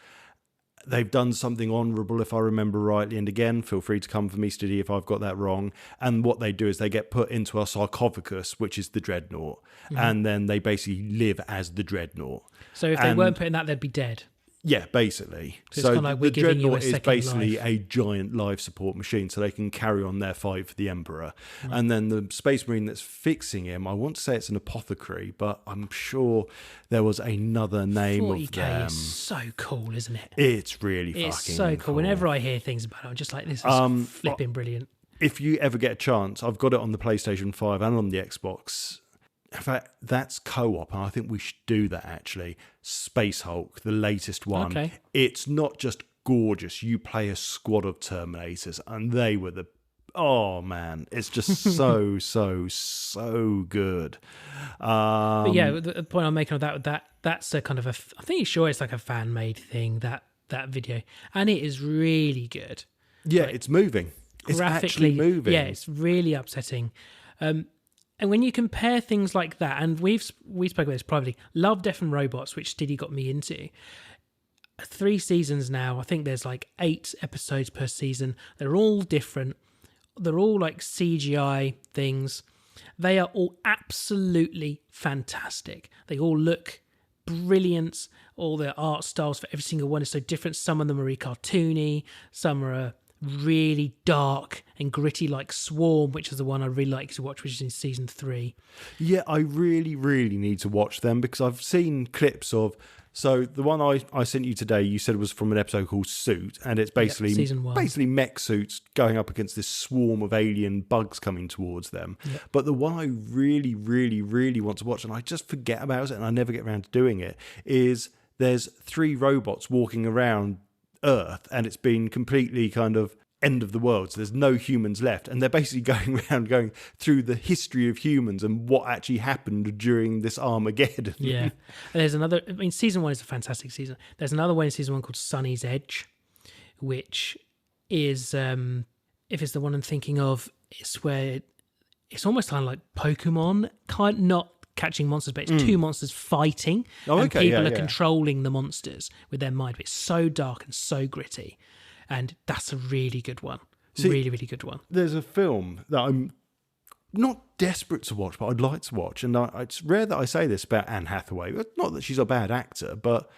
They've done something honourable, if I remember rightly. And again, feel free to come for me, Stiddy, if I've got that wrong. And what they do is they get put into a sarcophagus, which is the Dreadnought. Mm-hmm. And then they basically live as the Dreadnought. So if they weren't putting that, they'd be dead. Yeah, basically. So like the Dreadnought is basically a giant life support machine, so they can carry on their fight for the Emperor. Mm. And then the Space Marine that's fixing him, I want to say it's an apothecary, but I'm sure there was another name 40K of them. is so cool, isn't it? It's really it's fucking so cool. cool. Whenever I hear things about it, I'm just like, this is flipping brilliant. If you ever get a chance, I've got it on the PlayStation 5 and on the Xbox. In fact, that's co-op, and I think we should do that, actually. Space Hulk, the latest one. Okay. It's not just gorgeous. You play a squad of Terminators, and they were oh, man. It's just so, so good. But yeah, the point I'm making of that's a kind of I think sure it's like a fan-made thing, that video. And it is really good. Yeah, it's moving. It's actually moving. Yeah, it's really upsetting. And when you compare things like that, and we spoke about this privately, Love, Death and Robots, which Stiddy got me into, 3 seasons now. I think there's like 8 episodes per season. They're all different. They're all like CGI things. They are all absolutely fantastic. They all look brilliant. All their art styles for every single one is so different. Some of them are really cartoony. Some are really dark and gritty, like Swarm, which is the one I really like to watch, which is in season 3. Yeah, I really need to watch them because I've seen clips of. So the one I sent you today, you said was from an episode called Suit, and it's basically season 1. Basically mech suits going up against this swarm of alien bugs coming towards them. Yep. But the one I really want to watch, and I just forget about it, and I never get around to doing it, is there's 3 robots walking around Earth, and it's been completely kind of end of the world, so there's no humans left, and they're basically going around going through the history of humans and what actually happened during this Armageddon. Yeah. And there's another, I mean, season 1 is a fantastic season. There's another one in season 1 called Sunny's Edge, which is if it's the one I'm thinking of, it's where it's almost kind of like Pokemon, not catching monsters, but it's 2 monsters fighting, and people are controlling the monsters with their mind. But it's so dark and so gritty, and that's a really good one. Really good one. There's a film that I'm not desperate to watch, but I'd like to watch. And it's rare that I say this about Anne Hathaway. Not that she's a bad actor, but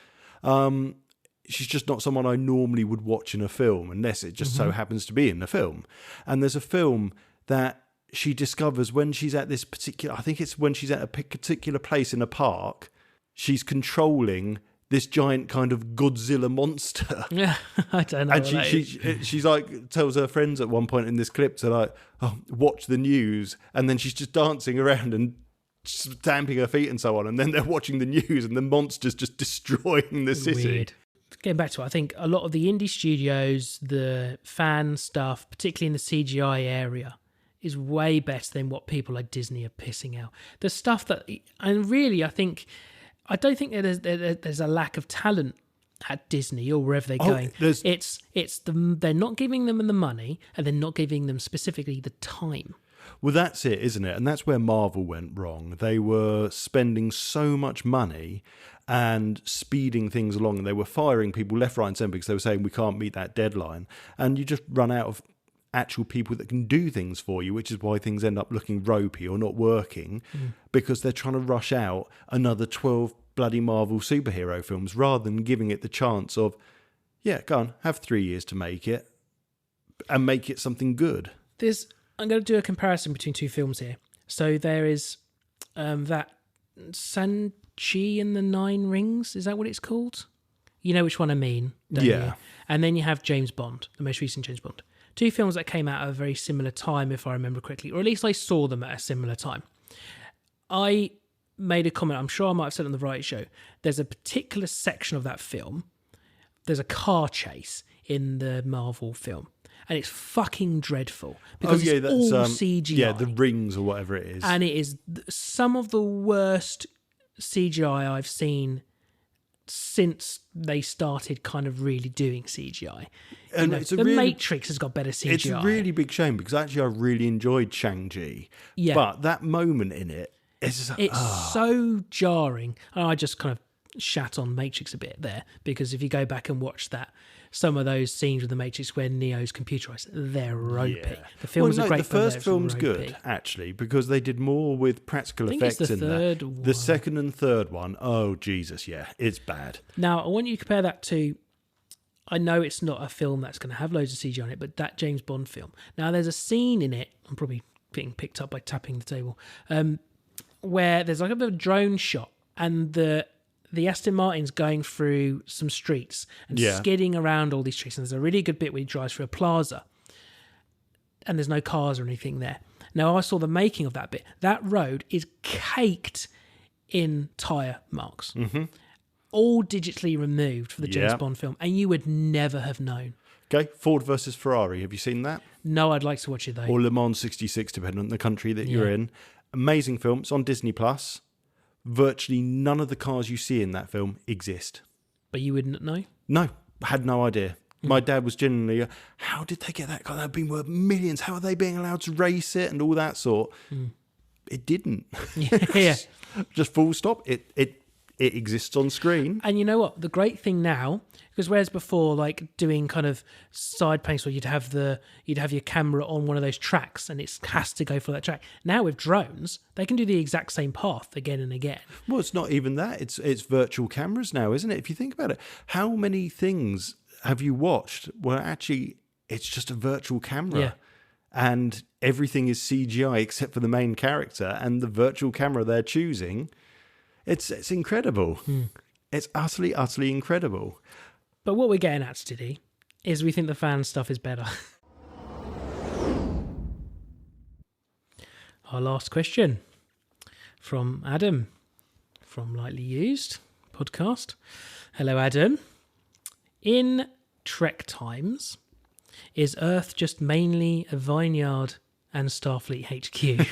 she's just not someone I normally would watch in a film unless it just so happens to be in the film. And there's a film that she discovers when she's at this particular, I think it's when she's at a particular place in a park, she's controlling this giant kind of Godzilla monster. Yeah, I don't know. And she's like, tells her friends at one point in this clip to like, oh, watch the news. And then she's just dancing around and stamping her feet and so on. And then they're watching the news and the monster's just destroying the city. Weird. Getting back to it, I think a lot of the indie studios, the fan stuff, particularly in the CGI area, is way better than what people like Disney are pissing out. The stuff that, and really, I don't think there's a lack of talent at Disney or wherever they're going. They're not giving them the money, and they're not giving them specifically the time. Well, that's it, isn't it? And that's where Marvel went wrong. They were spending so much money and speeding things along, and they were firing people left, right, and centre because they were saying we can't meet that deadline, and you just run out of actual people that can do things for you, which is why things end up looking ropey or not working, because they're trying to rush out another 12 bloody Marvel superhero films rather than giving it the chance of, yeah, go on, have 3 years to make it and make it something good. I'm going to do a comparison between two films here. So there is that Shang-Chi and the Nine Rings, is that what it's called? You know which one I mean, don't you? And then you have James Bond, the most recent James Bond. Two films that came out at a very similar time, if I remember correctly, or at least I saw them at a similar time. I made a comment, I'm sure I might have said it on the Variety Show, there's a particular section of that film, there's a car chase in the Marvel film, and it's fucking dreadful because it's all CGI. Yeah, the rings or whatever it is. And it is some of the worst CGI I've seen since they started kind of really doing CGI. And the Matrix has got better CGI. It's a really big shame because actually I really enjoyed Shang-Chi. Yeah. But that moment in it, it's so jarring. And I just kind of shat on Matrix a bit there because if you go back and watch that, some of those scenes with the Matrix where Neo's computerized, they're ropey. Yeah. The film's a great film. The first film's good, actually, because they did more with practical effects in that. The second and third one, oh, Jesus, yeah, it's bad. Now, I want you to compare that to, I know it's not a film that's going to have loads of CGI on it, but that James Bond film. Now, there's a scene in it, I'm probably getting picked up by tapping the table, where there's like a drone shot and the Aston Martin's going through some streets and skidding around all these streets. And there's a really good bit where he drives through a plaza and there's no cars or anything there. Now, I saw the making of that bit. That road is caked in tyre marks. Mm-hmm. All digitally removed for the James Bond film. And you would never have known. Okay, Ford versus Ferrari. Have you seen that? No, I'd like to watch it though. Or Le Mans 66, depending on the country that you're in. Amazing film. It's on Disney+. Virtually none of the cars you see in that film exist. But you wouldn't know? No, I had no idea. My dad was genuinely, how did they get that car? They've been worth millions. How are they being allowed to race it and all that sort? It didn't. Yeah. Just full stop. It exists on screen. And you know what? The great thing now, because whereas before, like doing kind of side paints where you'd have your camera on one of those tracks and it has to go for that track. Now with drones, they can do the exact same path again and again. Well, it's not even that. It's virtual cameras now, isn't it? If you think about it, how many things have you watched where actually it's just a virtual camera? Yeah. And everything is CGI except for the main character and the virtual camera they're choosing. It's incredible. It's utterly, utterly incredible. But what we're getting at, Stiddy, is we think the fan stuff is better. Our last question from Adam from Lightly Used podcast. Hello, Adam. In Trek times, is Earth just mainly a vineyard and Starfleet HQ?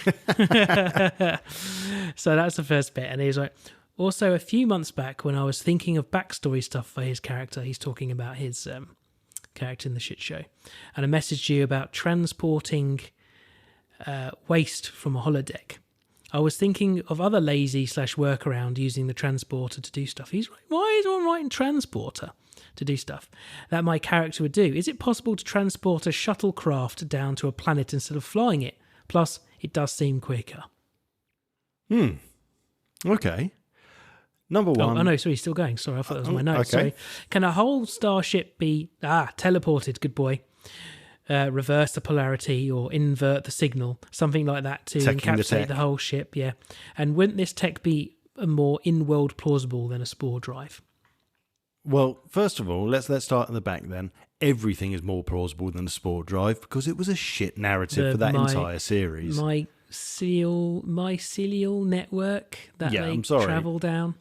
So that's the first bit. And he's like, also a few months back when I was thinking of backstory stuff for his character, he's talking about his character in the shit show, and I messaged you about transporting waste from a holodeck. I was thinking of other lazy / workaround using the transporter to do stuff. He's right. Why is one writing transporter to do stuff that my character would do? Is it possible to transport a shuttlecraft down to a planet instead of flying it? Plus, it does seem quicker. Okay. Number one. Oh no, sorry, still going. Sorry, I thought that was my notes. Okay. Sorry. Can a whole starship be teleported? Good boy. Reverse the polarity or invert the signal, something like that to Teching the encapsulate tech. the whole ship. Yeah, and wouldn't this tech be more in-world plausible than a spore drive? Well, first of all, let's start in the back then. Everything is more plausible than the spore drive because it was a shit narrative for that entire series. Mycelial network that they travel down.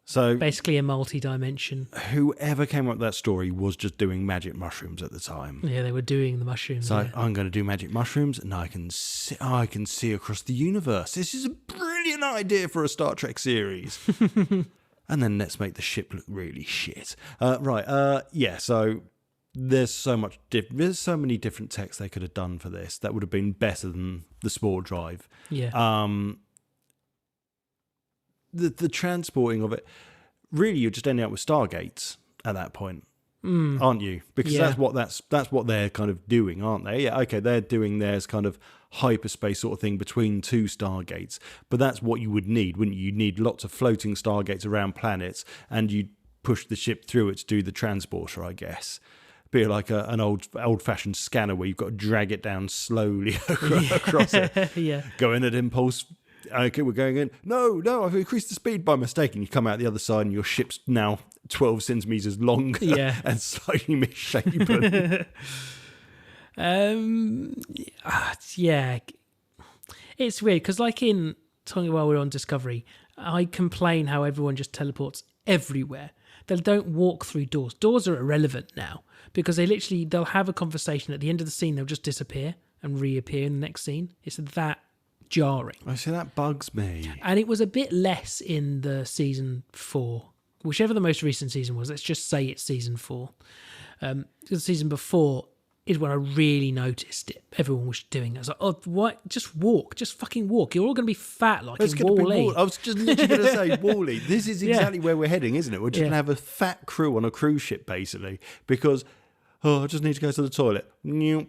So basically a multi-dimension. Whoever came up with that story was just doing magic mushrooms at the time. Yeah, they were doing the mushrooms. So I'm going to do magic mushrooms and I can see across the universe. This is a brilliant idea for a Star Trek series. And then let's make the ship look really shit. So there's so many different texts they could have done for this that would have been better than the spore drive. Yeah. The transporting of it, really, you're just ending up with Stargates at that point, aren't you? Because that's what they're kind of doing, aren't they? Yeah, okay, they're doing theirs kind of hyperspace sort of thing between two Stargates, but that's what you would need, wouldn't you? You'd need lots of floating Stargates around planets, and you'd push the ship through it to do the transporter, I guess. Be like an old-fashioned scanner where you've got to drag it down slowly across it. Yeah. Go in at impulse. Okay, we're going in. No, I've increased the speed by mistake. And you come out the other side and your ship's now 12 centimetres longer and slightly misshapen. Yeah. It's weird because like in talking while we're on Discovery, I complain how everyone just teleports everywhere. They don't walk through doors. Doors are irrelevant now because they'll have a conversation at the end of the scene. They'll just disappear and reappear in the next scene. It's that jarring. I see, that bugs me. And it was a bit less in the season 4, whichever the most recent season was. Let's just say it's season 4. The season before is when I really noticed it. Everyone was doing it. I was like, oh, what? Just walk. Just fucking walk. You're all going to be fat like in Wall-E. I was just literally going to say Wall-E. This is exactly where we're heading, isn't it? We're just going to have a fat crew on a cruise ship, basically, because, I just need to go to the toilet. I'm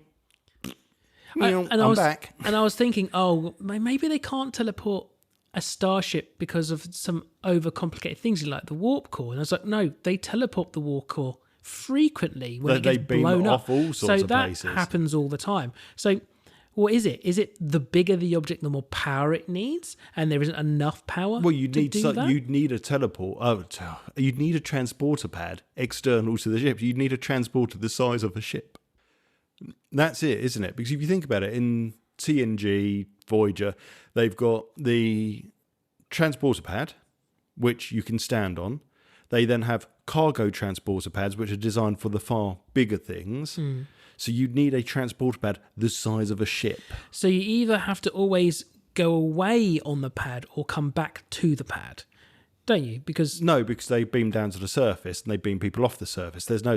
back. And I was thinking, maybe they can't teleport a starship because of some overcomplicated things like the warp core. And I was like, no, they teleport the warp core frequently when it gets blown up. All sorts of that places. Happens all the time. So what is it? Is it the bigger the object, the more power it needs, and there isn't enough power? Well, you'd need a teleport. You'd need a transporter pad external to the ship. You'd need a transporter the size of a ship. That's it, isn't it? Because if you think about it, in TNG, Voyager, they've got the transporter pad, which you can stand on. They then have cargo transporter pads, which are designed for the far bigger things. So you'd need a transporter pad the size of a ship. So you either have to always go away on the pad or come back to the pad, don't you? Because they beam down to the surface and they beam people off the surface. There's no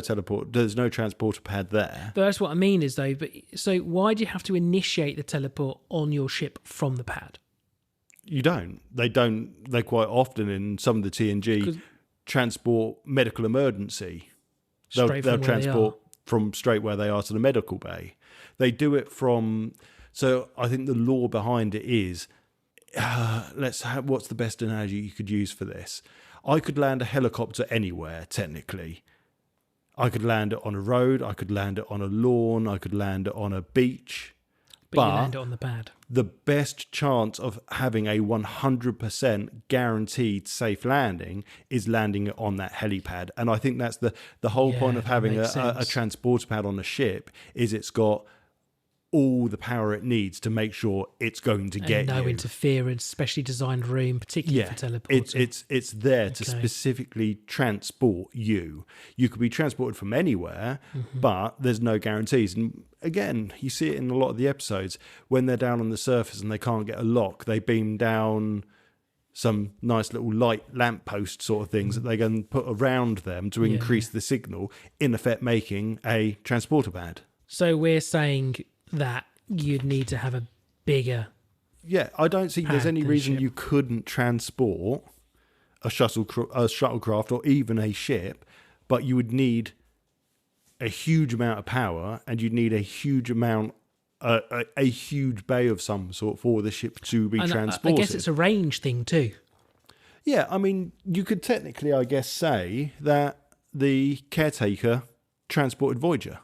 transporter pad there. But that's what I mean is though. But so why do you have to initiate the teleport on your ship from the pad? You don't. They don't. They quite often in some of the TNG transport medical emergency. They'll transport from straight where they are to the medical bay. They do it from. So I think the law behind it is. What's the best analogy you could use for this? I could land a helicopter anywhere, technically. I could land it on a road, I could land it on a lawn, I could land it on a beach. But you land it on the pad. The best chance of having a 100% guaranteed safe landing is landing it on that helipad. And I think that's the whole point of having a transporter pad on a ship is it's got all the power it needs to make sure it's going to get no you. interference, specially designed room, particularly for teleporting. It's there to specifically transport you. You could be transported from anywhere, but there's no guarantees. And again, you see it in a lot of the episodes when they're down on the surface and they can't get a lock. They beam down some nice little light lamppost sort of things that they can put around them to increase the signal, in effect making a transporter pad. So we're saying that you'd need to have a bigger... Yeah, I don't see there's any reason you couldn't transport a shuttlecraft or even a ship, but you would need a huge amount of power and you'd need a huge amount a huge bay of some sort for the ship to be And transported. I guess it's a range thing too. Yeah, I mean, you could technically, I guess, say that the caretaker transported Voyager.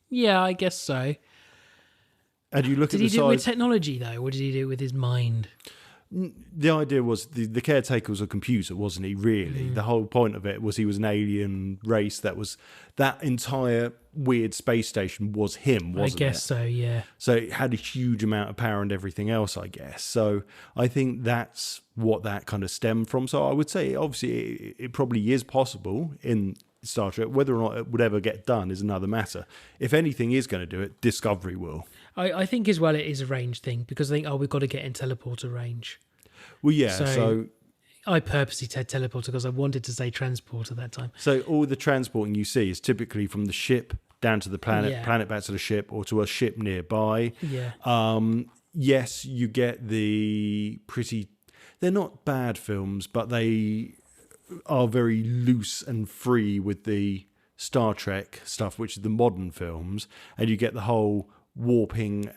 Yeah, I guess so. And you look Did at he the do it with size. technology though, or did he do it with his mind? The idea was the caretaker was a computer, wasn't he, really? The whole point of it was he was an alien race that entire weird space station was him, wasn't it? I guess so, yeah. So it had a huge amount of power and everything else, I guess. So I think that's what that kind of stemmed from. So I would say, obviously, it probably is possible in Star Trek. Whether or not it would ever get done is another matter. If anything is going to do it, Discovery will. I think as well it is a range thing, because I think, we've got to get in teleporter range. Well, yeah, So I purposely said teleporter because I wanted to say transporter that time. So all the transporting you see is typically from the ship down to the planet, Yeah. planet back to the ship, or to a ship nearby. Yeah. Yes, you get the pretty... They're not bad films, but they are very loose and free with the Star Trek stuff, which is the modern films. And you get the whole warping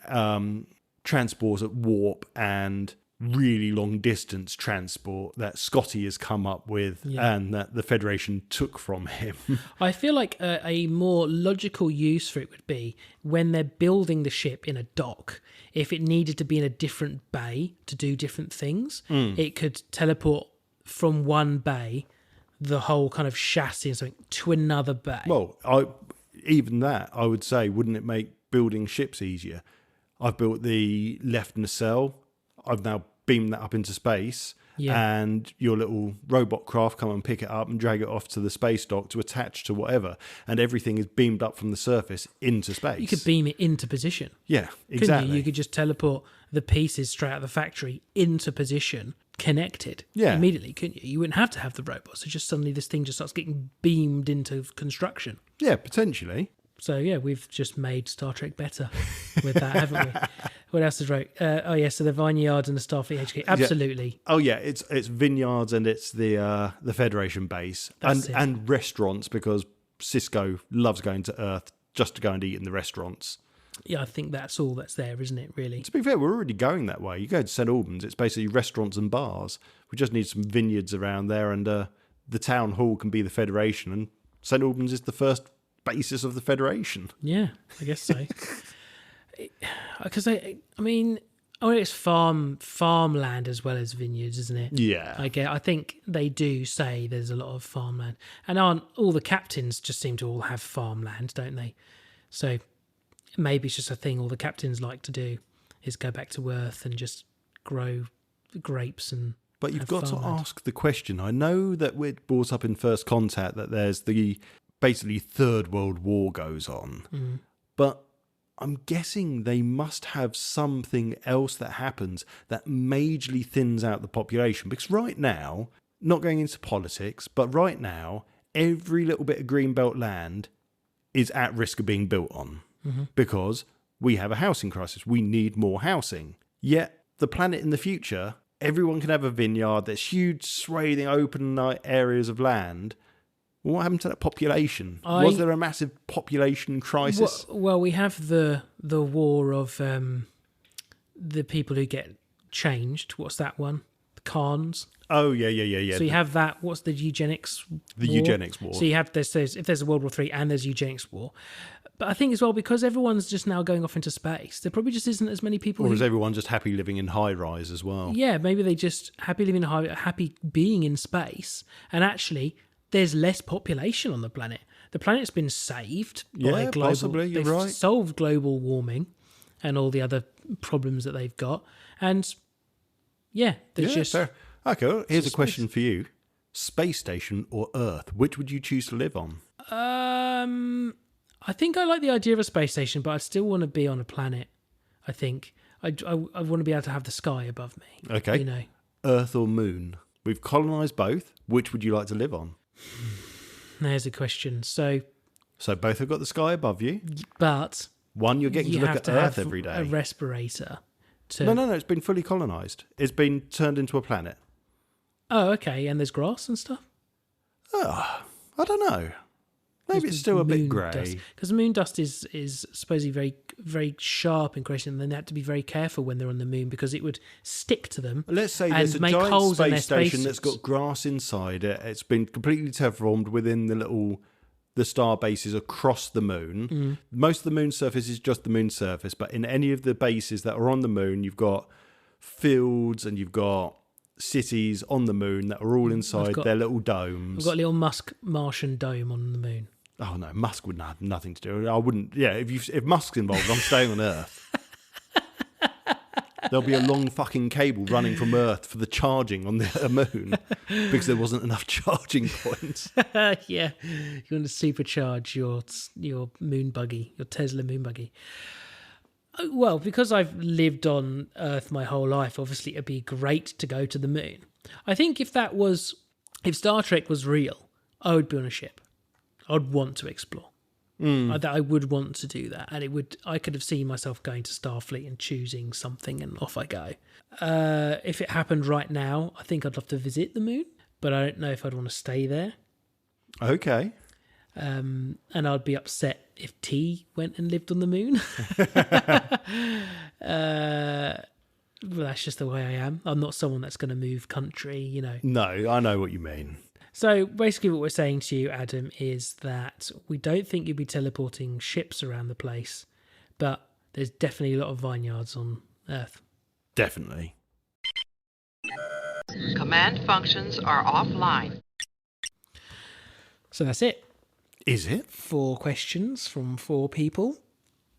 transport at warp and really long distance transport that Scotty has come up with and that the Federation took from him. I feel like a more logical use for it would be when they're building the ship in a dock. If it needed to be in a different bay to do different things, it could teleport from one bay, the whole kind of chassis and something, to another bay. Well, even that, I would say, wouldn't it make building ships easier? I've built the left nacelle. I've now beamed that up into space, and your little robot craft come and pick it up and drag it off to the space dock to attach to whatever, and everything is beamed up from the surface into space. You could beam it into position. Yeah, Couldn't exactly. you? You could just teleport the pieces straight out of the factory into position, connected immediately, couldn't you? You wouldn't have to have the robots. So just suddenly this thing just starts getting beamed into construction. Yeah, potentially. So yeah, we've just made Star Trek better with that, haven't we? What else is right? So the vineyards and the Starfleet HQ. Absolutely. Yeah. Oh yeah, it's vineyards and it's the Federation base and restaurants, because Cisco loves going to Earth just to go and eat in the restaurants. Yeah, I think that's all that's there, isn't it, really? To be fair, we're already going that way. You go to St Albans, it's basically restaurants and bars. We just need some vineyards around there, and the town hall can be the Federation, and St Albans is the first basis of the Federation. Yeah, I guess so. Because I mean, it's farmland as well as vineyards, isn't it? Yeah. I think they do say there's a lot of farmland, and aren't all the captains just seem to all have farmland, don't they? So maybe it's just a thing all the captains like to do is go back to Earth and just grow grapes and. But you've got farmland. to ask the question. I know that we're brought up in First Contact that there's the basically Third World War goes on, but I'm guessing they must have something else that happens that majorly thins out the population. Because right now, not going into politics, but right now, every little bit of greenbelt land is at risk of being built on because we have a housing crisis. We need more housing. Yet the planet in the future, everyone can have a vineyard. There's huge, swathing, open areas of land. What happened to that population? Was there a massive population crisis? Well, we have the war of the people who get changed. What's that one? The Khans. Oh, yeah. So you have that. What's the eugenics war? The eugenics war. So you have if there's a World War III and there's eugenics war. But I think as well, because everyone's just now going off into space, there probably just isn't as many people. Or is everyone just happy living in high rise as well? Yeah, maybe they just happy living in happy being in space, and actually there's less population on the planet. The planet's been saved by global. Possibly, you're they've right. solved global warming and all the other problems that they've got, and there's just fair. Okay, well, here's a question for you: space station or Earth? Which would you choose to live on? I think I like the idea of a space station, but I still want to be on a planet. I think I want to be able to have the sky above me. Okay, you know, Earth or Moon? We've colonised both. Which would you like to live on? There's a question. So both have got the sky above you, but one you're getting to look at Earth every day. A respirator. No. It's been fully colonised. It's been turned into a planet. Oh, okay. And there's grass and stuff. Oh, I don't know. Maybe it's still a bit grey. Because moon dust is supposedly very, very sharp and gracious, and then they have to be very careful when they're on the moon because it would stick to them. Let's say and there's a make giant holes in their space station spacesuits. that's got grass inside it. It's been completely terraformed within the star bases across the moon. Most of the moon surface is just the moon surface, but in any of the bases that are on the moon, you've got fields and you've got cities on the moon that are all inside their little domes. We've got a little Musk Martian dome on the moon. Oh no, Musk would have nothing to do. I wouldn't. Yeah, if Musk's involved, I'm staying on Earth. There'll be a long fucking cable running from Earth for the charging on the moon because there wasn't enough charging points. Yeah, you want to supercharge your moon buggy, your Tesla moon buggy. Well, because I've lived on Earth my whole life, obviously it'd be great to go to the moon. I think if Star Trek was real, I would be on a ship. I'd want to explore. I would want to do that, and I could have seen myself going to Starfleet and choosing something, and off I go. If it happened right now, I think I'd love to visit the moon, but I don't know if I'd want to stay there. Okay. And I'd be upset if T went and lived on the moon. Well, that's just the way I am. I'm not someone that's going to move country, you know. No, I know what you mean. So basically what we're saying to you, Adam, is that we don't think you'll be teleporting ships around the place, but there's definitely a lot of vineyards on Earth. Definitely. Command functions are offline. So that's it. Is it? 4 questions from 4 people,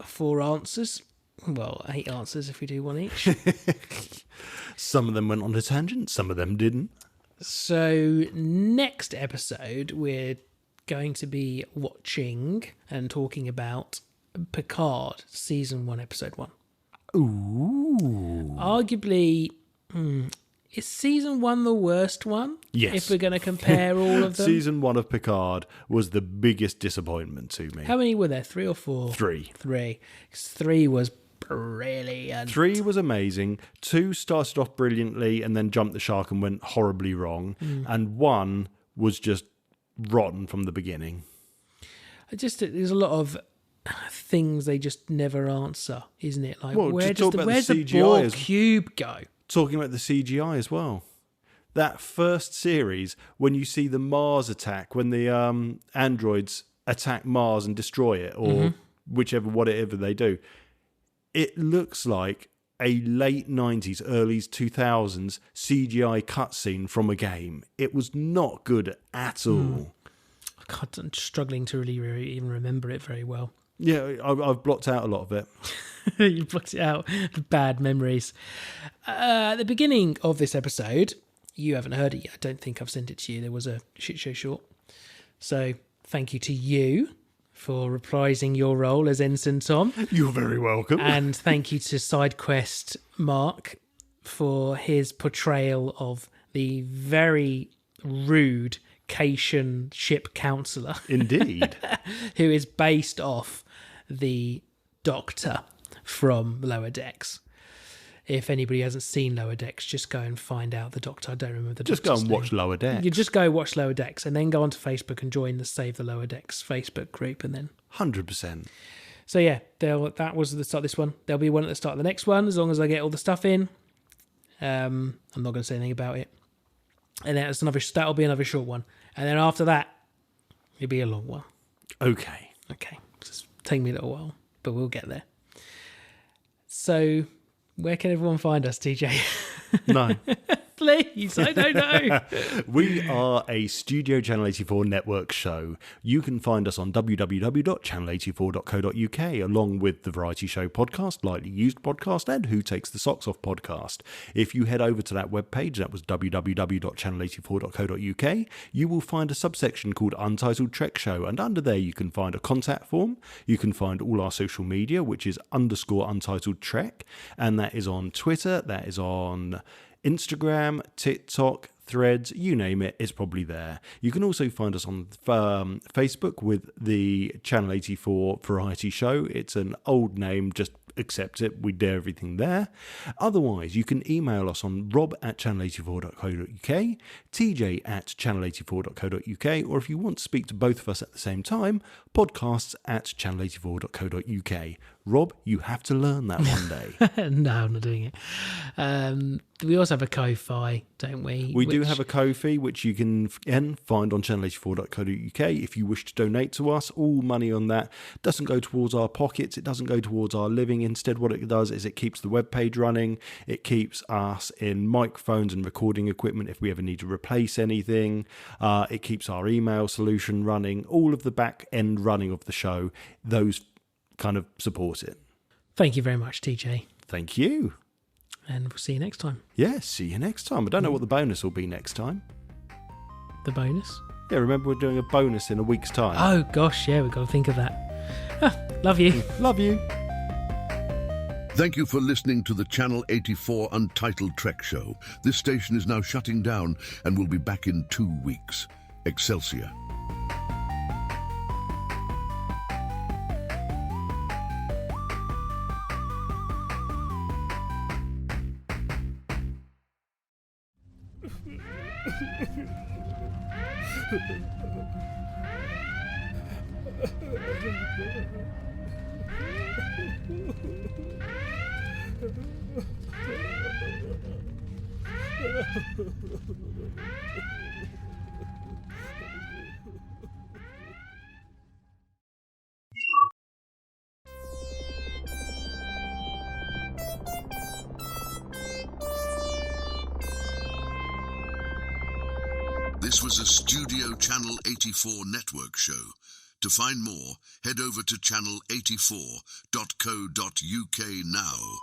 4 answers. Well, 8 answers if we do one each. Some of them went on a tangent, some of them didn't. So next episode, we're going to be watching and talking about Picard, Season 1, Episode 1. Ooh. Arguably, is Season 1 the worst one? Yes. If we're going to compare all of them? Season 1 of Picard was the biggest disappointment to me. How many were there? 3 or 4? 3. 3. 3 was brilliant. 3 was amazing. 2 started off brilliantly and then jumped the shark and went horribly wrong. And 1 was just rotten from the beginning. There's a lot of things they just never answer, isn't it? Like, Well, where's to talk the about the CGI Borg as- cube go? Talking about the CGI as well. That first series, when you see the Mars attack, when the androids attack Mars and destroy it, or whatever they do, it looks like a late 90s, early 2000s CGI cutscene from a game. It was not good at all. God, I'm struggling to really even remember it very well. Yeah, I've blocked out a lot of it. You blocked it out. Bad memories. At the beginning of this episode, you haven't heard it yet. I don't think I've sent it to you. There was a shit show short. So thank you to you for reprising your role as Ensign Tom. You're very welcome. And thank you to SideQuest Mark for his portrayal of the very rude Cation ship counselor. Indeed. Who is based off the Doctor from Lower Decks. If anybody hasn't seen Lower Decks, just go and find out the Doctor. I don't remember the Just Doctor's go and watch name. Lower Decks. You just go watch Lower Decks and then go onto Facebook and join the Save the Lower Decks Facebook group, and then 100%. So yeah, that was the start of this one. There'll be one at the start of the next one, as long as I get all the stuff in. I'm not going to say anything about it. And then that'll be another short one. And then after that, it'll be a long one. Okay. Just take me a little while, but we'll get there. So, where can everyone find us, TJ? No. Please, I don't know. We are a Studio Channel 84 network show. You can find us on www.channel84.co.uk, along with the Variety Show podcast, Lightly Used podcast, and Who Takes the Socks Off podcast. If you head over to that webpage, that was www.channel84.co.uk, you will find a subsection called Untitled Trek Show, and under there you can find a contact form. You can find all our social media, which is _Untitled Trek, and that is on Twitter, that is on Instagram, TikTok, Threads, you name it, it's probably there. You can also find us on Facebook with the Channel 84 Variety Show. It's an old name, just accept it. We do everything there. Otherwise, you can email us on rob@channel84.co.uk, tj@channel84.co.uk, or if you want to speak to both of us at the same time, podcasts@channel84.co.uk. Rob, you have to learn that one day. No, I'm not doing it. We also have a Ko-Fi, don't we? We do have a Ko-Fi, which you can find on channel84.co.uk. If you wish to donate to us, all money on that doesn't go towards our pockets. It doesn't go towards our living. Instead, what it does is it keeps the webpage running. It keeps us in microphones and recording equipment if we ever need to replace anything. It keeps our email solution running. All of the back end running of the show, those kind of support it. Thank you very much, TJ. Thank you. And we'll see you next time. Yeah, see you next time. I don't know what the bonus will be next time. The bonus? Yeah, remember we're doing a bonus in a week's time. Oh, gosh, yeah, we've got to think of that. Love you. Love you. Thank you for listening to the Channel 84 Untitled Trek Show. This station is now shutting down and will be back in 2 weeks. Excelsior. This was a Studio Channel 84 network show. To find more, head over to channel84.co.uk now.